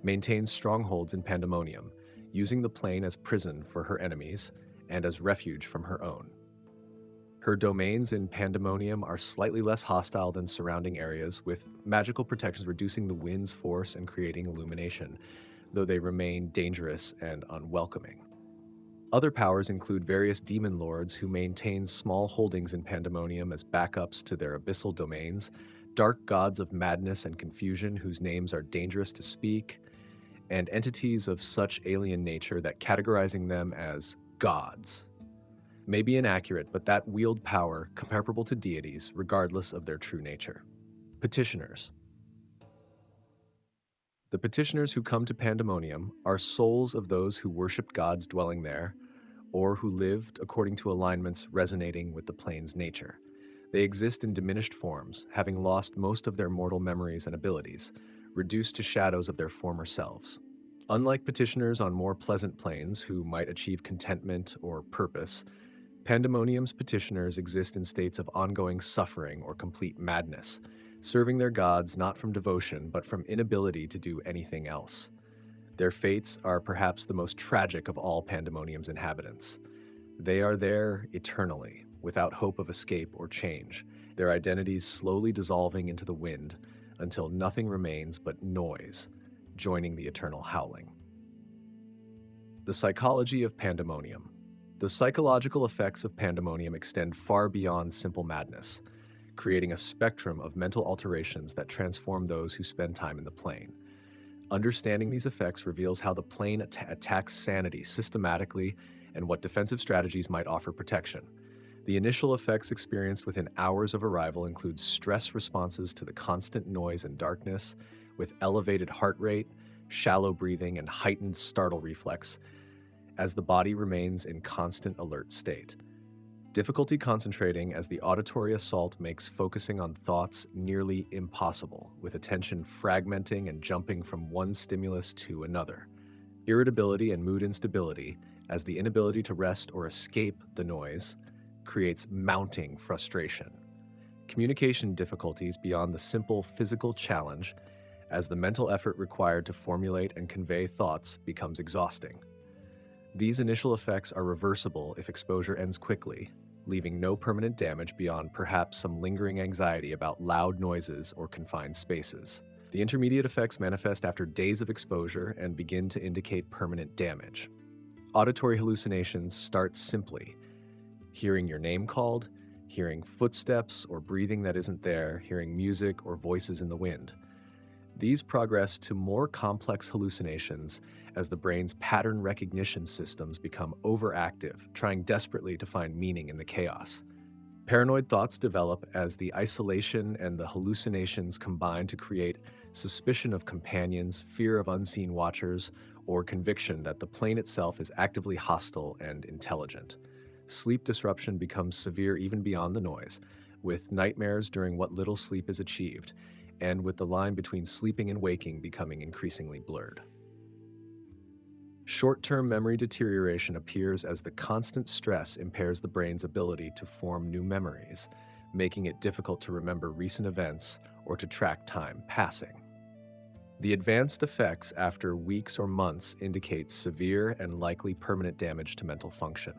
S1: maintains strongholds in Pandemonium, using the plane as prison for her enemies and as refuge from her own. Her domains in Pandemonium are slightly less hostile than surrounding areas, with magical protections reducing the wind's force and creating illumination, though they remain dangerous and unwelcoming. Other powers include various demon lords who maintain small holdings in Pandemonium as backups to their abyssal domains, dark gods of madness and confusion whose names are dangerous to speak, and entities of such alien nature that categorizing them as gods may be inaccurate, but that wield power comparable to deities regardless of their true nature. Petitioners. The petitioners who come to Pandemonium are souls of those who worshiped gods dwelling there, or who lived according to alignments resonating with the plane's nature. They exist in diminished forms, having lost most of their mortal memories and abilities, reduced to shadows of their former selves. Unlike petitioners on more pleasant planes who might achieve contentment or purpose, Pandemonium's petitioners exist in states of ongoing suffering or complete madness, serving their gods not from devotion but from inability to do anything else. Their fates are perhaps the most tragic of all Pandemonium's inhabitants. They are there eternally, without hope of escape or change, their identities slowly dissolving into the wind until nothing remains but noise, joining the eternal howling. The psychology of Pandemonium. The psychological effects of Pandemonium extend far beyond simple madness, creating a spectrum of mental alterations that transform those who spend time in the plane. Understanding these effects reveals how the plane attacks sanity systematically and what defensive strategies might offer protection. The initial effects experienced within hours of arrival include stress responses to the constant noise and darkness, with elevated heart rate, shallow breathing, and heightened startle reflex, as the body remains in constant alert state. Difficulty concentrating as the auditory assault makes focusing on thoughts nearly impossible, with attention fragmenting and jumping from one stimulus to another. Irritability and mood instability, as the inability to rest or escape the noise creates mounting frustration. Communication difficulties beyond the simple physical challenge, as the mental effort required to formulate and convey thoughts becomes exhausting. These initial effects are reversible if exposure ends quickly, leaving no permanent damage beyond perhaps some lingering anxiety about loud noises or confined spaces. The intermediate effects manifest after days of exposure and begin to indicate permanent damage. Auditory hallucinations start simply: hearing your name called, hearing footsteps or breathing that isn't there, hearing music or voices in the wind. These progress to more complex hallucinations as the brain's pattern recognition systems become overactive, trying desperately to find meaning in the chaos. Paranoid thoughts develop as the isolation and the hallucinations combine to create suspicion of companions, fear of unseen watchers, or conviction that the plane itself is actively hostile and intelligent. Sleep disruption becomes severe even beyond the noise, with nightmares during what little sleep is achieved, and with the line between sleeping and waking becoming increasingly blurred. Short-term memory deterioration appears as the constant stress impairs the brain's ability to form new memories, making it difficult to remember recent events or to track time passing. The advanced effects after weeks or months indicate severe and likely permanent damage to mental function.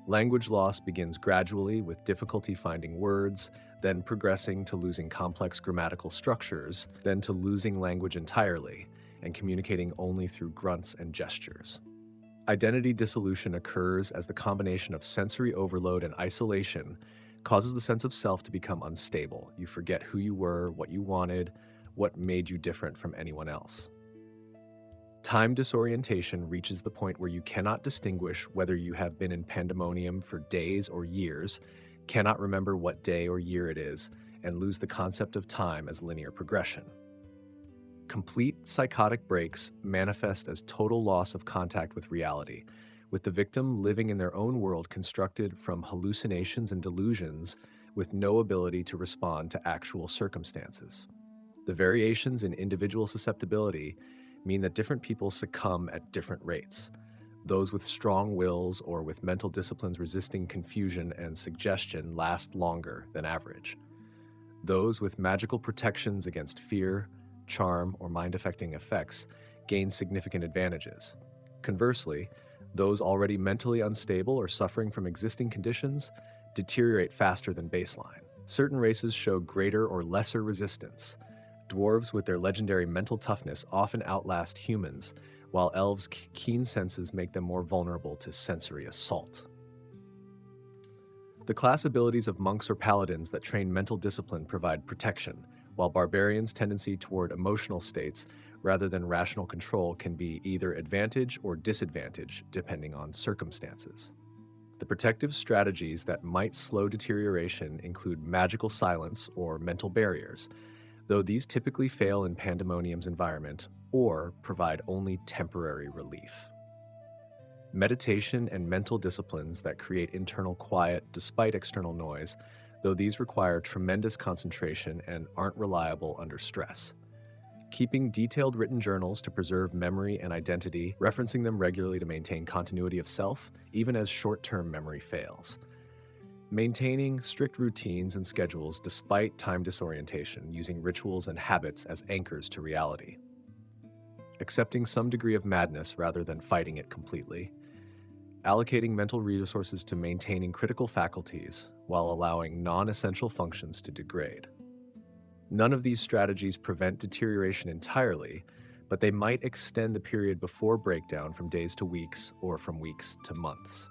S1: Language loss begins gradually with difficulty finding words, then progressing to losing complex grammatical structures, then to losing language entirely, and communicating only through grunts and gestures. Identity dissolution occurs as the combination of sensory overload and isolation causes the sense of self to become unstable. You forget who you were, what you wanted, what made you different from anyone else. Time disorientation reaches the point where you cannot distinguish whether you have been in Pandemonium for days or years, cannot remember what day or year it is, and lose the concept of time as linear progression. Complete psychotic breaks manifest as total loss of contact with reality, with the victim living in their own world constructed from hallucinations and delusions with no ability to respond to actual circumstances. The variations in individual susceptibility mean that different people succumb at different rates. Those with strong wills or with mental disciplines resisting confusion and suggestion last longer than average. Those with magical protections against fear, charm, or mind-affecting effects gain significant advantages. Conversely, those already mentally unstable or suffering from existing conditions deteriorate faster than baseline. Certain races show greater or lesser resistance. Dwarves with their legendary mental toughness often outlast humans, while elves' keen senses make them more vulnerable to sensory assault. The class abilities of monks or paladins that train mental discipline provide protection, while barbarians' tendency toward emotional states rather than rational control can be either advantage or disadvantage depending on circumstances. The protective strategies that might slow deterioration include magical silence or mental barriers, though these typically fail in Pandemonium's environment or provide only temporary relief. Meditation and mental disciplines that create internal quiet despite external noise, though these require tremendous concentration and aren't reliable under stress. Keeping detailed written journals to preserve memory and identity, referencing them regularly to maintain continuity of self, even as short-term memory fails. Maintaining strict routines and schedules despite time disorientation, using rituals and habits as anchors to reality. Accepting some degree of madness rather than fighting it completely. Allocating mental resources to maintaining critical faculties while allowing non-essential functions to degrade. None of these strategies prevent deterioration entirely, but they might extend the period before breakdown from days to weeks or from weeks to months.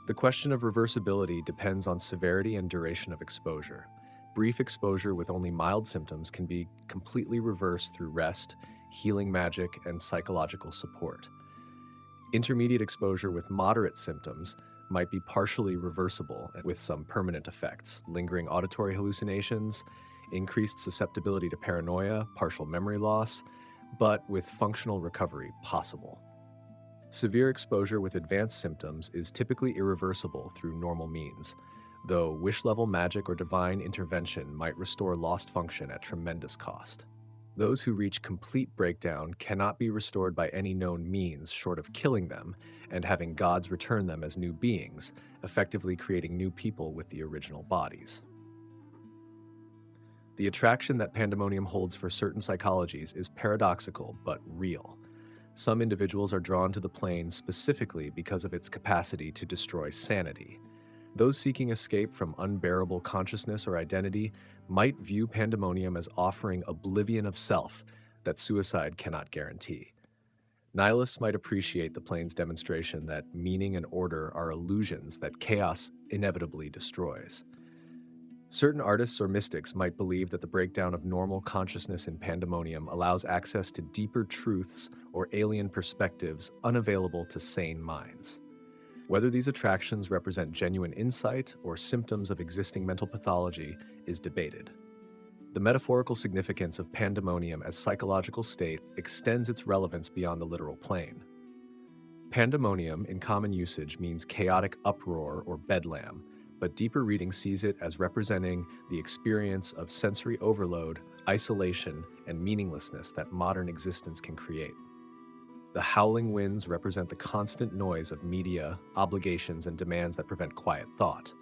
S1: The question of reversibility depends on severity and duration of exposure. Brief exposure with only mild symptoms can be completely reversed through rest, healing magic, and psychological support. Intermediate exposure with moderate symptoms might be partially reversible with some permanent effects, lingering auditory hallucinations, increased susceptibility to paranoia, partial memory loss, but with functional recovery possible. Severe exposure with advanced symptoms is typically irreversible through normal means, though wish-level magic or divine intervention might restore lost function at tremendous cost. Those who reach complete breakdown cannot be restored by any known means short of killing them and having gods return them as new beings, effectively creating new people with the original bodies. The attraction that Pandemonium holds for certain psychologies is paradoxical but real. Some individuals are drawn to the plane specifically because of its capacity to destroy sanity. Those seeking escape from unbearable consciousness or identity might view Pandemonium as offering oblivion of self that suicide cannot guarantee. Nihilists might appreciate the plane's demonstration that meaning and order are illusions that chaos inevitably destroys. Certain artists or mystics might believe that the breakdown of normal consciousness in Pandemonium allows access to deeper truths or alien perspectives unavailable to sane minds. Whether these attractions represent genuine insight or symptoms of existing mental pathology is debated. The metaphorical significance of Pandemonium as psychological state extends its relevance beyond the literal plane. Pandemonium, in common usage, means chaotic uproar or bedlam, but deeper reading sees it as representing the experience of sensory overload, isolation, and meaninglessness that modern existence can create. The howling winds represent the constant noise of media, obligations, and demands that prevent quiet thought.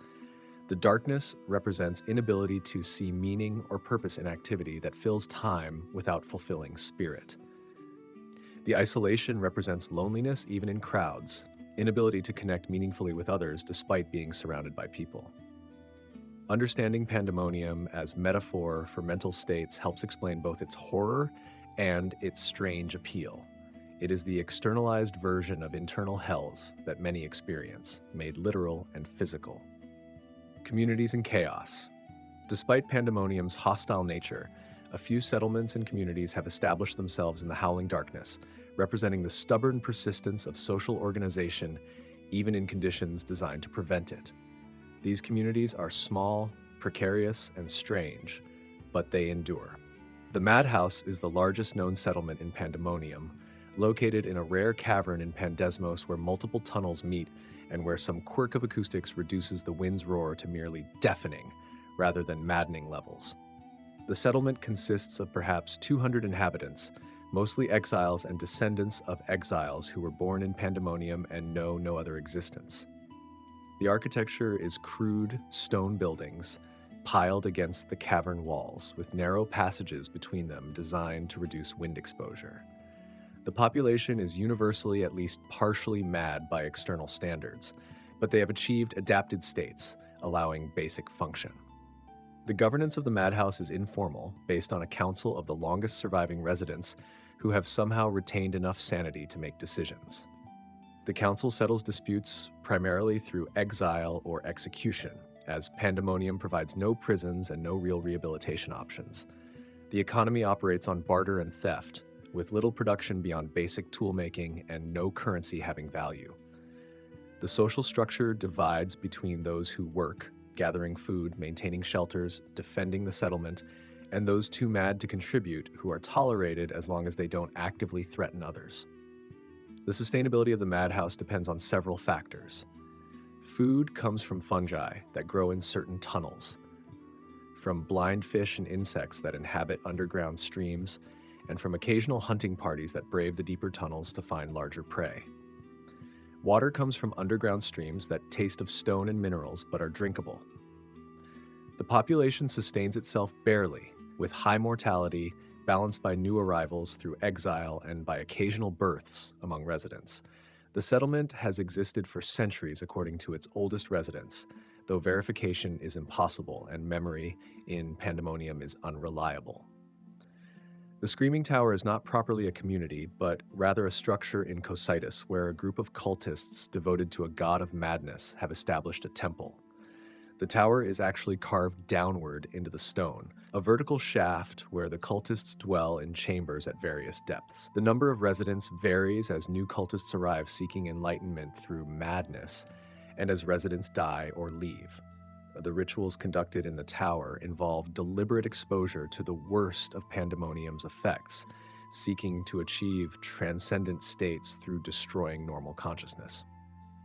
S1: The darkness represents inability to see meaning or purpose in activity that fills time without fulfilling spirit. The isolation represents loneliness even in crowds, inability to connect meaningfully with others despite being surrounded by people. Understanding Pandemonium as metaphor for mental states helps explain both its horror and its strange appeal. It is the externalized version of internal hells that many experience, made literal and physical. Communities in chaos. Despite Pandemonium's hostile nature, a few settlements and communities have established themselves in the howling darkness, representing the stubborn persistence of social organization, even in conditions designed to prevent it. These communities are small, precarious, and strange, but they endure. The Madhouse is the largest known settlement in Pandemonium, located in a rare cavern in Pandesmos where multiple tunnels meet and where some quirk of acoustics reduces the wind's roar to merely deafening rather than maddening levels. The settlement consists of perhaps 200 inhabitants, mostly exiles and descendants of exiles who were born in Pandemonium and know no other existence. The architecture is crude stone buildings piled against the cavern walls, with narrow passages between them designed to reduce wind exposure. The population is universally at least partially mad by external standards, but they have achieved adapted states, allowing basic function. The governance of the Madhouse is informal, based on a council of the longest surviving residents who have somehow retained enough sanity to make decisions. The council settles disputes primarily through exile or execution, as Pandemonium provides no prisons and no real rehabilitation options. The economy operates on barter and theft, with little production beyond basic tool-making and no currency having value. The social structure divides between those who work, gathering food, maintaining shelters, defending the settlement, and those too mad to contribute who are tolerated as long as they don't actively threaten others. The sustainability of the Madhouse depends on several factors. Food comes from fungi that grow in certain tunnels, from blind fish and insects that inhabit underground streams, and from occasional hunting parties that brave the deeper tunnels to find larger prey. Water comes from underground streams that taste of stone and minerals but are drinkable. The population sustains itself barely, with high mortality balanced by new arrivals through exile and by occasional births among residents. The settlement has existed for centuries according to its oldest residents, though verification is impossible and memory in Pandemonium is unreliable. The Screaming Tower is not properly a community, but rather a structure in Cocytus where a group of cultists devoted to a god of madness have established a temple. The tower is actually carved downward into the stone, a vertical shaft where the cultists dwell in chambers at various depths. The number of residents varies as new cultists arrive seeking enlightenment through madness, and as residents die or leave. The rituals conducted in the tower involve deliberate exposure to the worst of Pandemonium's effects, seeking to achieve transcendent states through destroying normal consciousness.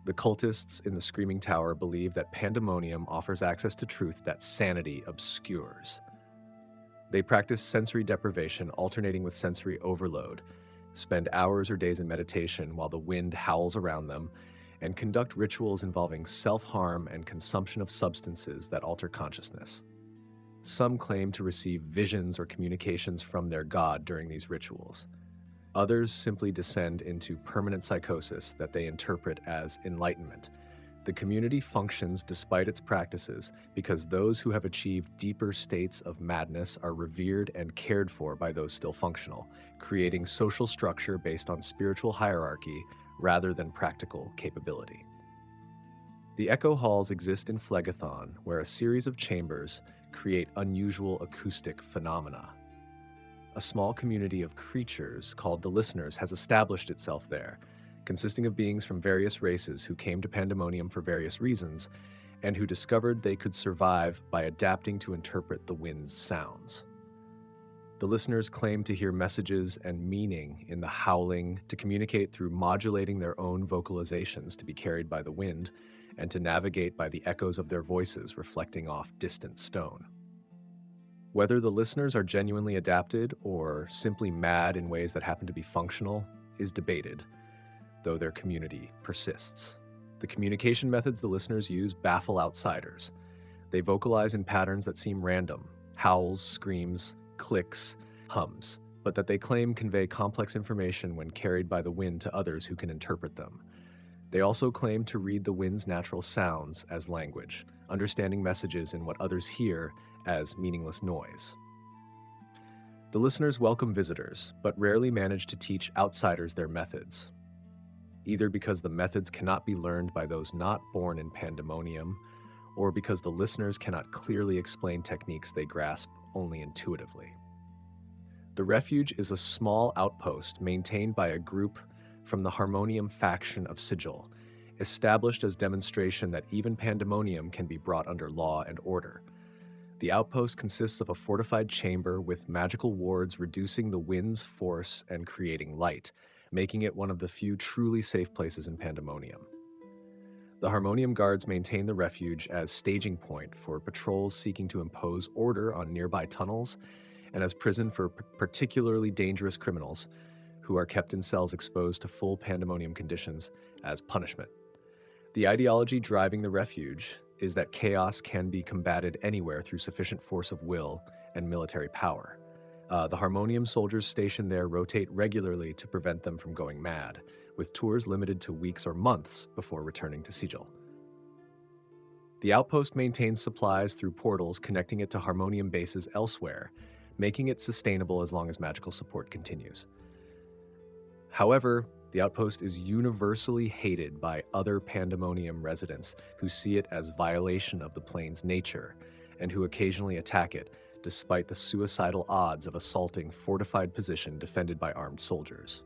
S1: The cultists in the Screaming Tower believe that Pandemonium offers access to truth that sanity obscures. They practice sensory deprivation alternating with sensory overload, spend hours or days in meditation while the wind howls around them, and conduct rituals involving self-harm and consumption of substances that alter consciousness. Some claim to receive visions or communications from their god during these rituals. Others simply descend into permanent psychosis that they interpret as enlightenment. The community functions despite its practices because those who have achieved deeper states of madness are revered and cared for by those still functional, creating social structure based on spiritual hierarchy rather than practical capability. The echo halls exist in Phlegethon, where a series of chambers create unusual acoustic phenomena. A small community of creatures called the Listeners has established itself there, consisting of beings from various races who came to Pandemonium for various reasons, and who discovered they could survive by adapting to interpret the wind's sounds. The Listeners claim to hear messages and meaning in the howling, to communicate through modulating their own vocalizations to be carried by the wind, and to navigate by the echoes of their voices reflecting off distant stone. Whether the Listeners are genuinely adapted or simply mad in ways that happen to be functional is debated, though their community persists. The communication methods the Listeners use baffle outsiders. They vocalize in patterns that seem random: howls, screams, clicks, hums, but that they claim convey complex information when carried by the wind to others who can interpret them. They also claim to read the wind's natural sounds as language, understanding messages in what others hear as meaningless noise. The Listeners welcome visitors, but rarely manage to teach outsiders their methods, either because the methods cannot be learned by those not born in Pandemonium, or because the Listeners cannot clearly explain techniques they grasp only intuitively. The Refuge is a small outpost maintained by a group from the Harmonium faction of Sigil, established as demonstration that even Pandemonium can be brought under law and order. The outpost consists of a fortified chamber with magical wards reducing the wind's force and creating light, making it one of the few truly safe places in Pandemonium. The Harmonium guards maintain the Refuge as staging point for patrols seeking to impose order on nearby tunnels, and as prison for particularly dangerous criminals who are kept in cells exposed to full Pandemonium conditions as punishment. The ideology driving the Refuge is that chaos can be combated anywhere through sufficient force of will and military power. The Harmonium soldiers stationed there rotate regularly to prevent them from going mad, with tours limited to weeks or months before returning to Sigil. The outpost maintains supplies through portals connecting it to Harmonium bases elsewhere, making it sustainable as long as magical support continues. However, the outpost is universally hated by other Pandemonium residents who see it as violation of the plane's nature and who occasionally attack it, despite the suicidal odds of assaulting fortified position defended by armed soldiers.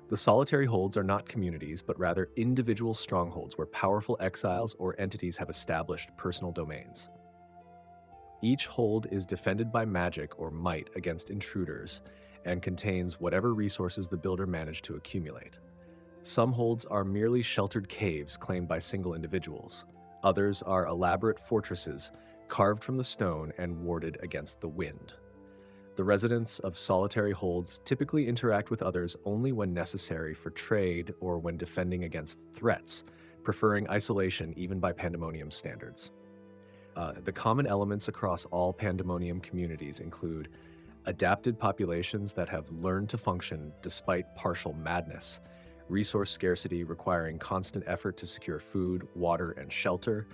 S1: The solitary holds are not communities, but rather individual strongholds where powerful exiles or entities have established personal domains. Each hold is defended by magic or might against intruders, and contains whatever resources the builder managed to accumulate. Some holds are merely sheltered caves claimed by single individuals. Others are elaborate fortresses carved from the stone and warded against the wind. The residents of solitary holds typically interact with others only when necessary for trade or when defending against threats, preferring isolation even by Pandemonium standards. The common elements across all Pandemonium communities include adapted populations that have learned to function despite partial madness, resource scarcity requiring constant effort to secure food, water, and shelter,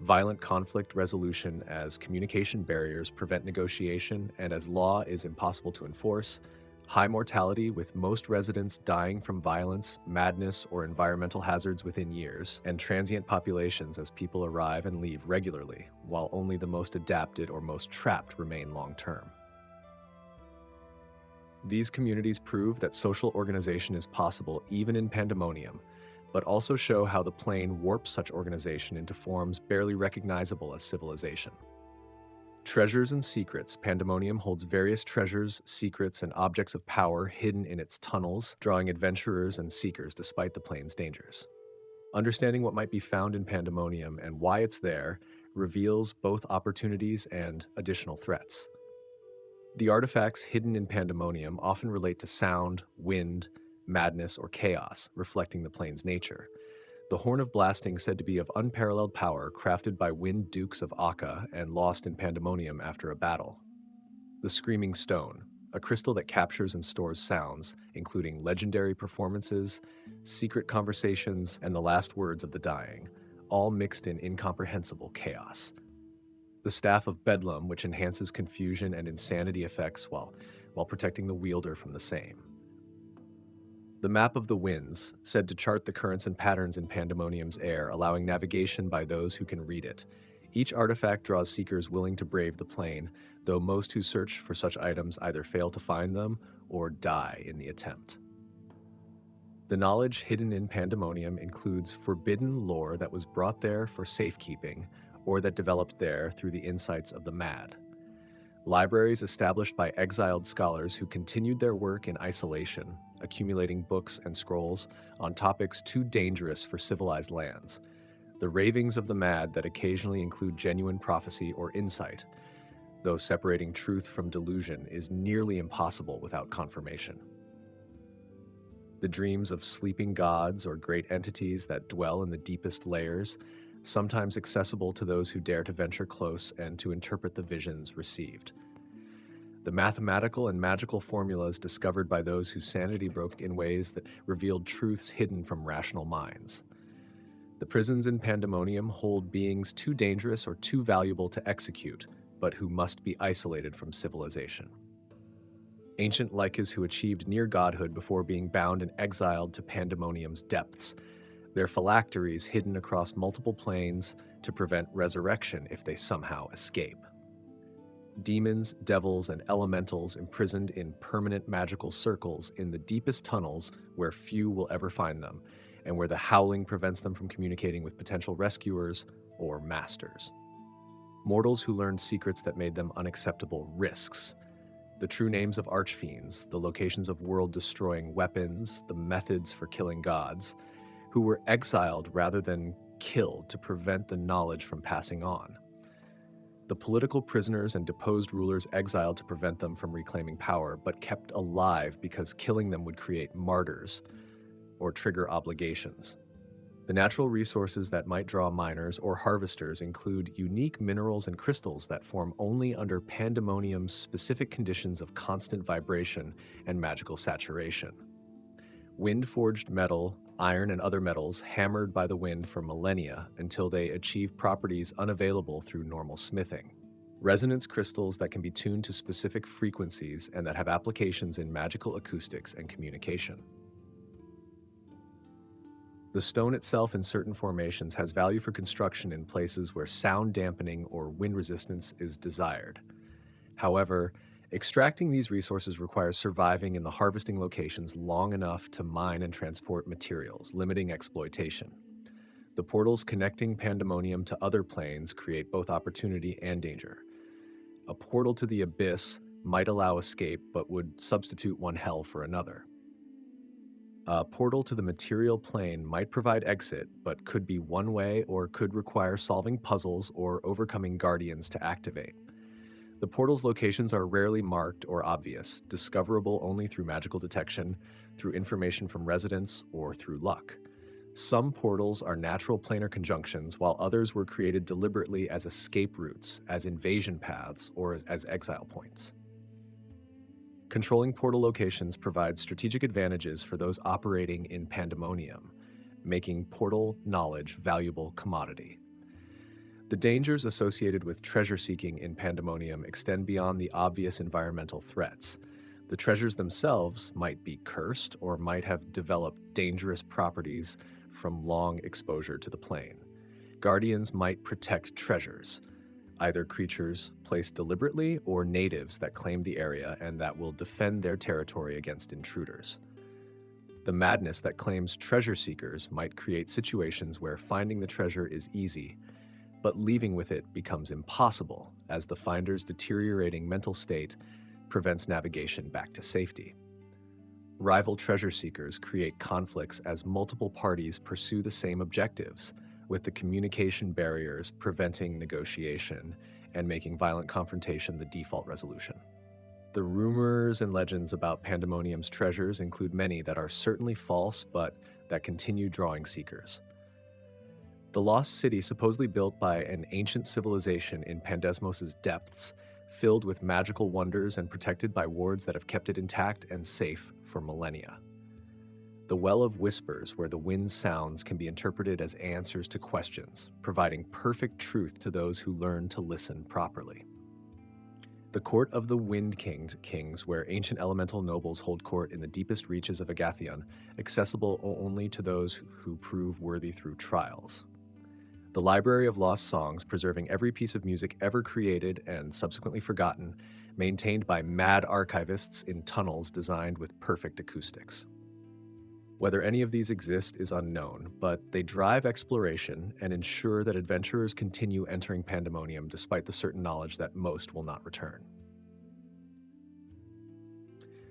S1: violent conflict resolution as communication barriers prevent negotiation and as law is impossible to enforce, high mortality with most residents dying from violence, madness, or environmental hazards within years, and transient populations as people arrive and leave regularly, while only the most adapted or most trapped remain long-term. These communities prove that social organization is possible even in Pandemonium, but also show how the plane warps such organization into forms barely recognizable as civilization. Treasures and secrets. Pandemonium holds various treasures, secrets, and objects of power hidden in its tunnels, drawing adventurers and seekers despite the plane's dangers. Understanding what might be found in Pandemonium and why it's there reveals both opportunities and additional threats. The artifacts hidden in Pandemonium often relate to sound, wind, madness, or chaos, reflecting the plane's nature. The Horn of Blasting said to be of unparalleled power, crafted by Wind Dukes of Akka and lost in Pandemonium after a battle. The Screaming Stone, a crystal that captures and stores sounds, including legendary performances, secret conversations, and the last words of the dying, all mixed in incomprehensible chaos. The Staff of Bedlam, which enhances confusion and insanity effects while protecting the wielder from the same. The Map of the Winds, said to chart the currents and patterns in Pandemonium's air, allowing navigation by those who can read it. Each artifact draws seekers willing to brave the plane, though most who search for such items either fail to find them or die in the attempt. The knowledge hidden in Pandemonium includes forbidden lore that was brought there for safekeeping, or that developed there through the insights of the mad. Libraries established by exiled scholars who continued their work in isolation, accumulating books and scrolls on topics too dangerous for civilized lands. The ravings of the mad that occasionally include genuine prophecy or insight, though separating truth from delusion is nearly impossible without confirmation. The dreams of sleeping gods or great entities that dwell in the deepest layers, sometimes accessible to those who dare to venture close and to interpret the visions received. The mathematical and magical formulas discovered by those whose sanity broke in ways that revealed truths hidden from rational minds. The prisons in Pandemonium hold beings too dangerous or too valuable to execute, but who must be isolated from civilization. Ancient Lycas who achieved near godhood before being bound and exiled to Pandemonium's depths, their phylacteries hidden across multiple planes to prevent resurrection if they somehow escape. Demons, devils, and elementals imprisoned in permanent magical circles in the deepest tunnels where few will ever find them, and where the howling prevents them from communicating with potential rescuers or masters. Mortals who learned secrets that made them unacceptable risks. The true names of archfiends, the locations of world-destroying weapons, the methods for killing gods, who were exiled rather than killed to prevent the knowledge from passing on. The political prisoners and deposed rulers exiled to prevent them from reclaiming power, but kept alive because killing them would create martyrs or trigger obligations. The natural resources that might draw miners or harvesters include unique minerals and crystals that form only under Pandemonium's specific conditions of constant vibration and magical saturation. Wind-forged metal, iron, and other metals hammered by the wind for millennia until they achieve properties unavailable through normal smithing. Resonance crystals that can be tuned to specific frequencies and that have applications in magical acoustics and communication. The stone itself in certain formations has value for construction in places where sound dampening or wind resistance is desired. However, extracting these resources requires surviving in the harvesting locations long enough to mine and transport materials, limiting exploitation. The portals connecting Pandemonium to other planes create both opportunity and danger. A portal to the abyss might allow escape, but would substitute one hell for another. A portal to the material plane might provide exit, but could be one way or could require solving puzzles or overcoming guardians to activate. The portal's locations are rarely marked or obvious, discoverable only through magical detection, through information from residents, or through luck. Some portals are natural planar conjunctions, while others were created deliberately as escape routes, as invasion paths, or as exile points. Controlling portal locations provides strategic advantages for those operating in Pandemonium, making portal knowledge valuable commodity. The dangers associated with treasure seeking in Pandemonium extend beyond the obvious environmental threats. The treasures themselves might be cursed or might have developed dangerous properties from long exposure to the plane. Guardians might protect treasures, either creatures placed deliberately or natives that claim the area and that will defend their territory against intruders. The madness that claims treasure seekers might create situations where finding the treasure is easy, but leaving with it becomes impossible as the finder's deteriorating mental state prevents navigation back to safety. Rival treasure seekers create conflicts as multiple parties pursue the same objectives, with the communication barriers preventing negotiation and making violent confrontation the default resolution. The rumors and legends about Pandemonium's treasures include many that are certainly false, but that continue drawing seekers. The lost city, supposedly built by an ancient civilization in Pandesmos' depths, filled with magical wonders and protected by wards that have kept it intact and safe for millennia. The Well of Whispers, where the wind's sounds can be interpreted as answers to questions, providing perfect truth to those who learn to listen properly. The Court of the Wind Kings, where ancient elemental nobles hold court in the deepest reaches of Agathion, accessible only to those who prove worthy through trials. The Library of Lost Songs, preserving every piece of music ever created and subsequently forgotten, maintained by mad archivists in tunnels designed with perfect acoustics. Whether any of these exist is unknown, but they drive exploration and ensure that adventurers continue entering Pandemonium despite the certain knowledge that most will not return.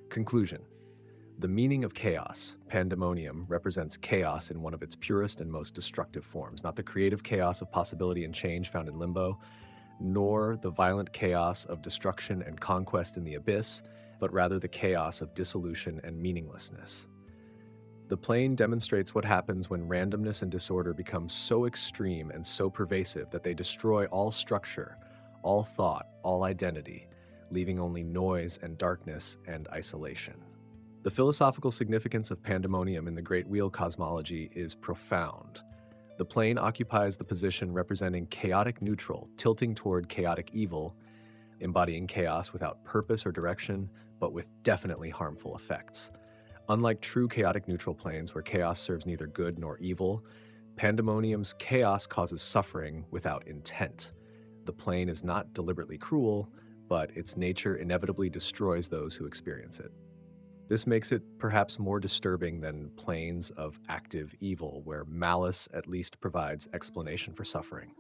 S1: Conclusion. The meaning of chaos, Pandemonium, represents chaos in one of its purest and most destructive forms, not the creative chaos of possibility and change found in Limbo, nor the violent chaos of destruction and conquest in the Abyss, but rather the chaos of dissolution and meaninglessness. The plane demonstrates what happens when randomness and disorder become so extreme and so pervasive that they destroy all structure, all thought, all identity, leaving only noise and darkness and isolation. The philosophical significance of Pandemonium in the Great Wheel cosmology is profound. The plane occupies the position representing chaotic neutral, tilting toward chaotic evil, embodying chaos without purpose or direction, but with definitely harmful effects. Unlike true chaotic neutral planes where chaos serves neither good nor evil, Pandemonium's chaos causes suffering without intent. The plane is not deliberately cruel, but its nature inevitably destroys those who experience it. This makes it perhaps more disturbing than planes of active evil, where malice at least provides explanation for suffering.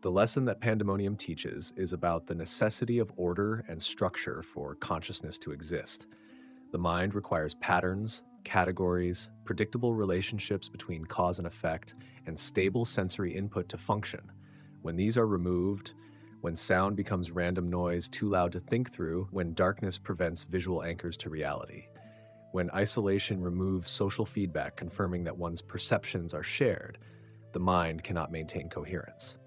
S1: The lesson that Pandemonium teaches is about the necessity of order and structure for consciousness to exist. The mind requires patterns, categories, predictable relationships between cause and effect, and stable sensory input to function. When these are removed, when sound becomes random noise too loud to think through, when darkness prevents visual anchors to reality, when isolation removes social feedback confirming that one's perceptions are shared, the mind cannot maintain coherence.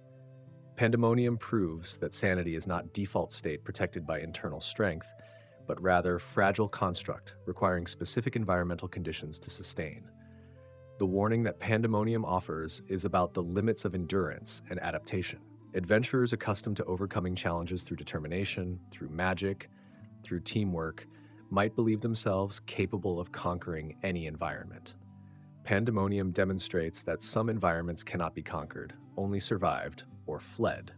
S1: Pandemonium proves that sanity is not default state protected by internal strength, but rather fragile construct requiring specific environmental conditions to sustain. The warning that Pandemonium offers is about the limits of endurance and adaptation. Adventurers accustomed to overcoming challenges through determination, through magic, through teamwork, might believe themselves capable of conquering any environment. Pandemonium demonstrates that some environments cannot be conquered, only survived or fled.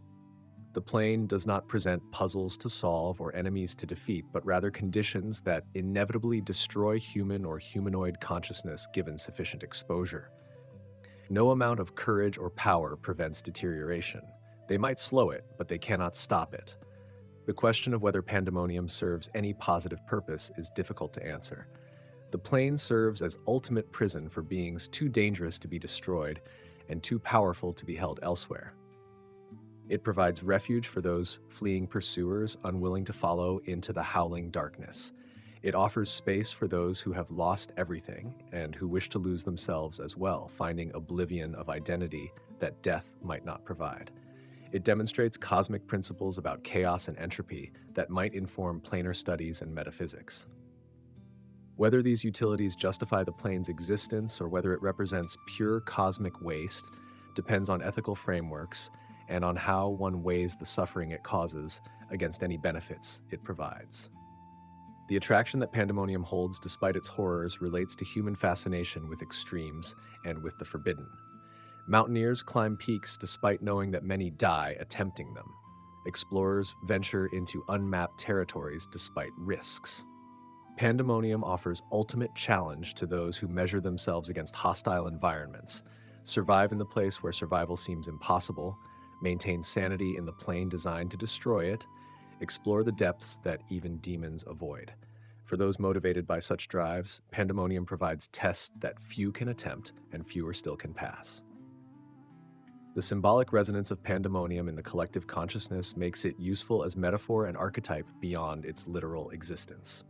S1: The plane does not present puzzles to solve or enemies to defeat, but rather conditions that inevitably destroy human or humanoid consciousness given sufficient exposure. No amount of courage or power prevents deterioration. They might slow it, but they cannot stop it. The question of whether Pandemonium serves any positive purpose is difficult to answer. The plane serves as ultimate prison for beings too dangerous to be destroyed and too powerful to be held elsewhere. It provides refuge for those fleeing pursuers unwilling to follow into the howling darkness. It offers space for those who have lost everything and who wish to lose themselves as well, finding oblivion of identity that death might not provide. It demonstrates cosmic principles about chaos and entropy that might inform planar studies and metaphysics. Whether these utilities justify the plane's existence or whether it represents pure cosmic waste depends on ethical frameworks and on how one weighs the suffering it causes against any benefits it provides. The attraction that Pandemonium holds despite its horrors relates to human fascination with extremes and with the forbidden. Mountaineers climb peaks despite knowing that many die attempting them. Explorers venture into unmapped territories despite risks. Pandemonium offers ultimate challenge to those who measure themselves against hostile environments, survive in the place where survival seems impossible, maintain sanity in the plane designed to destroy it, explore the depths that even demons avoid. For those motivated by such drives, Pandemonium provides tests that few can attempt and fewer still can pass. The symbolic resonance of Pandemonium in the collective consciousness makes it useful as metaphor and archetype beyond its literal existence.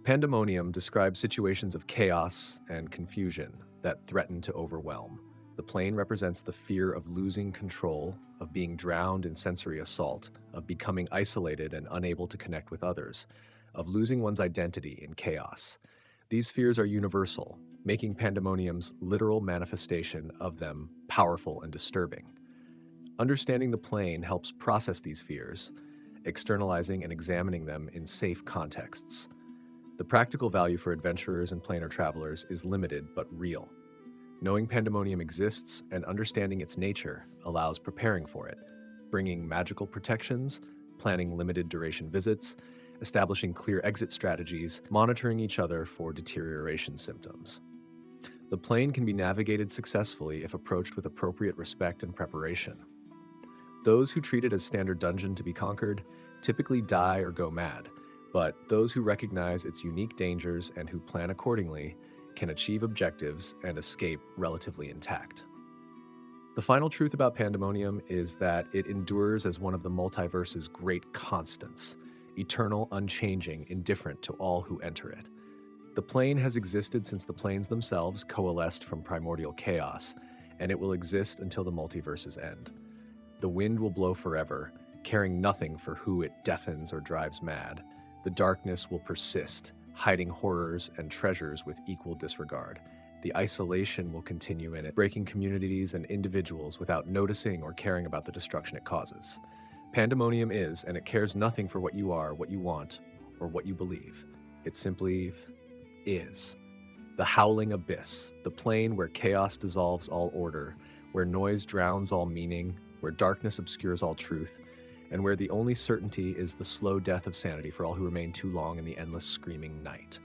S1: Pandemonium describes situations of chaos and confusion that threaten to overwhelm. The plane represents the fear of losing control, of being drowned in sensory assault, of becoming isolated and unable to connect with others, of losing one's identity in chaos. These fears are universal, making Pandemonium's literal manifestation of them powerful and disturbing. Understanding the plane helps process these fears, externalizing and examining them in safe contexts. The practical value for adventurers and planar travelers is limited but real. Knowing Pandemonium exists and understanding its nature allows preparing for it, bringing magical protections, planning limited duration visits, establishing clear exit strategies, monitoring each other for deterioration symptoms. The plane can be navigated successfully if approached with appropriate respect and preparation. Those who treat it as standard dungeon to be conquered typically die or go mad, but those who recognize its unique dangers and who plan accordingly can achieve objectives and escape relatively intact. The final truth about Pandemonium is that it endures as one of the multiverse's great constants, eternal, unchanging, indifferent to all who enter it. The plane has existed since the planes themselves coalesced from primordial chaos, and it will exist until the multiverse's end. The wind will blow forever, caring nothing for who it deafens or drives mad. The darkness will persist, hiding horrors and treasures with equal disregard. The isolation will continue in it, breaking communities and individuals without noticing or caring about the destruction it causes. Pandemonium is, and it cares nothing for what you are, what you want, or what you believe. It simply is. The howling abyss, the plane where chaos dissolves all order, where noise drowns all meaning, where darkness obscures all truth, and where the only certainty is the slow death of sanity for all who remain too long in the endless screaming night.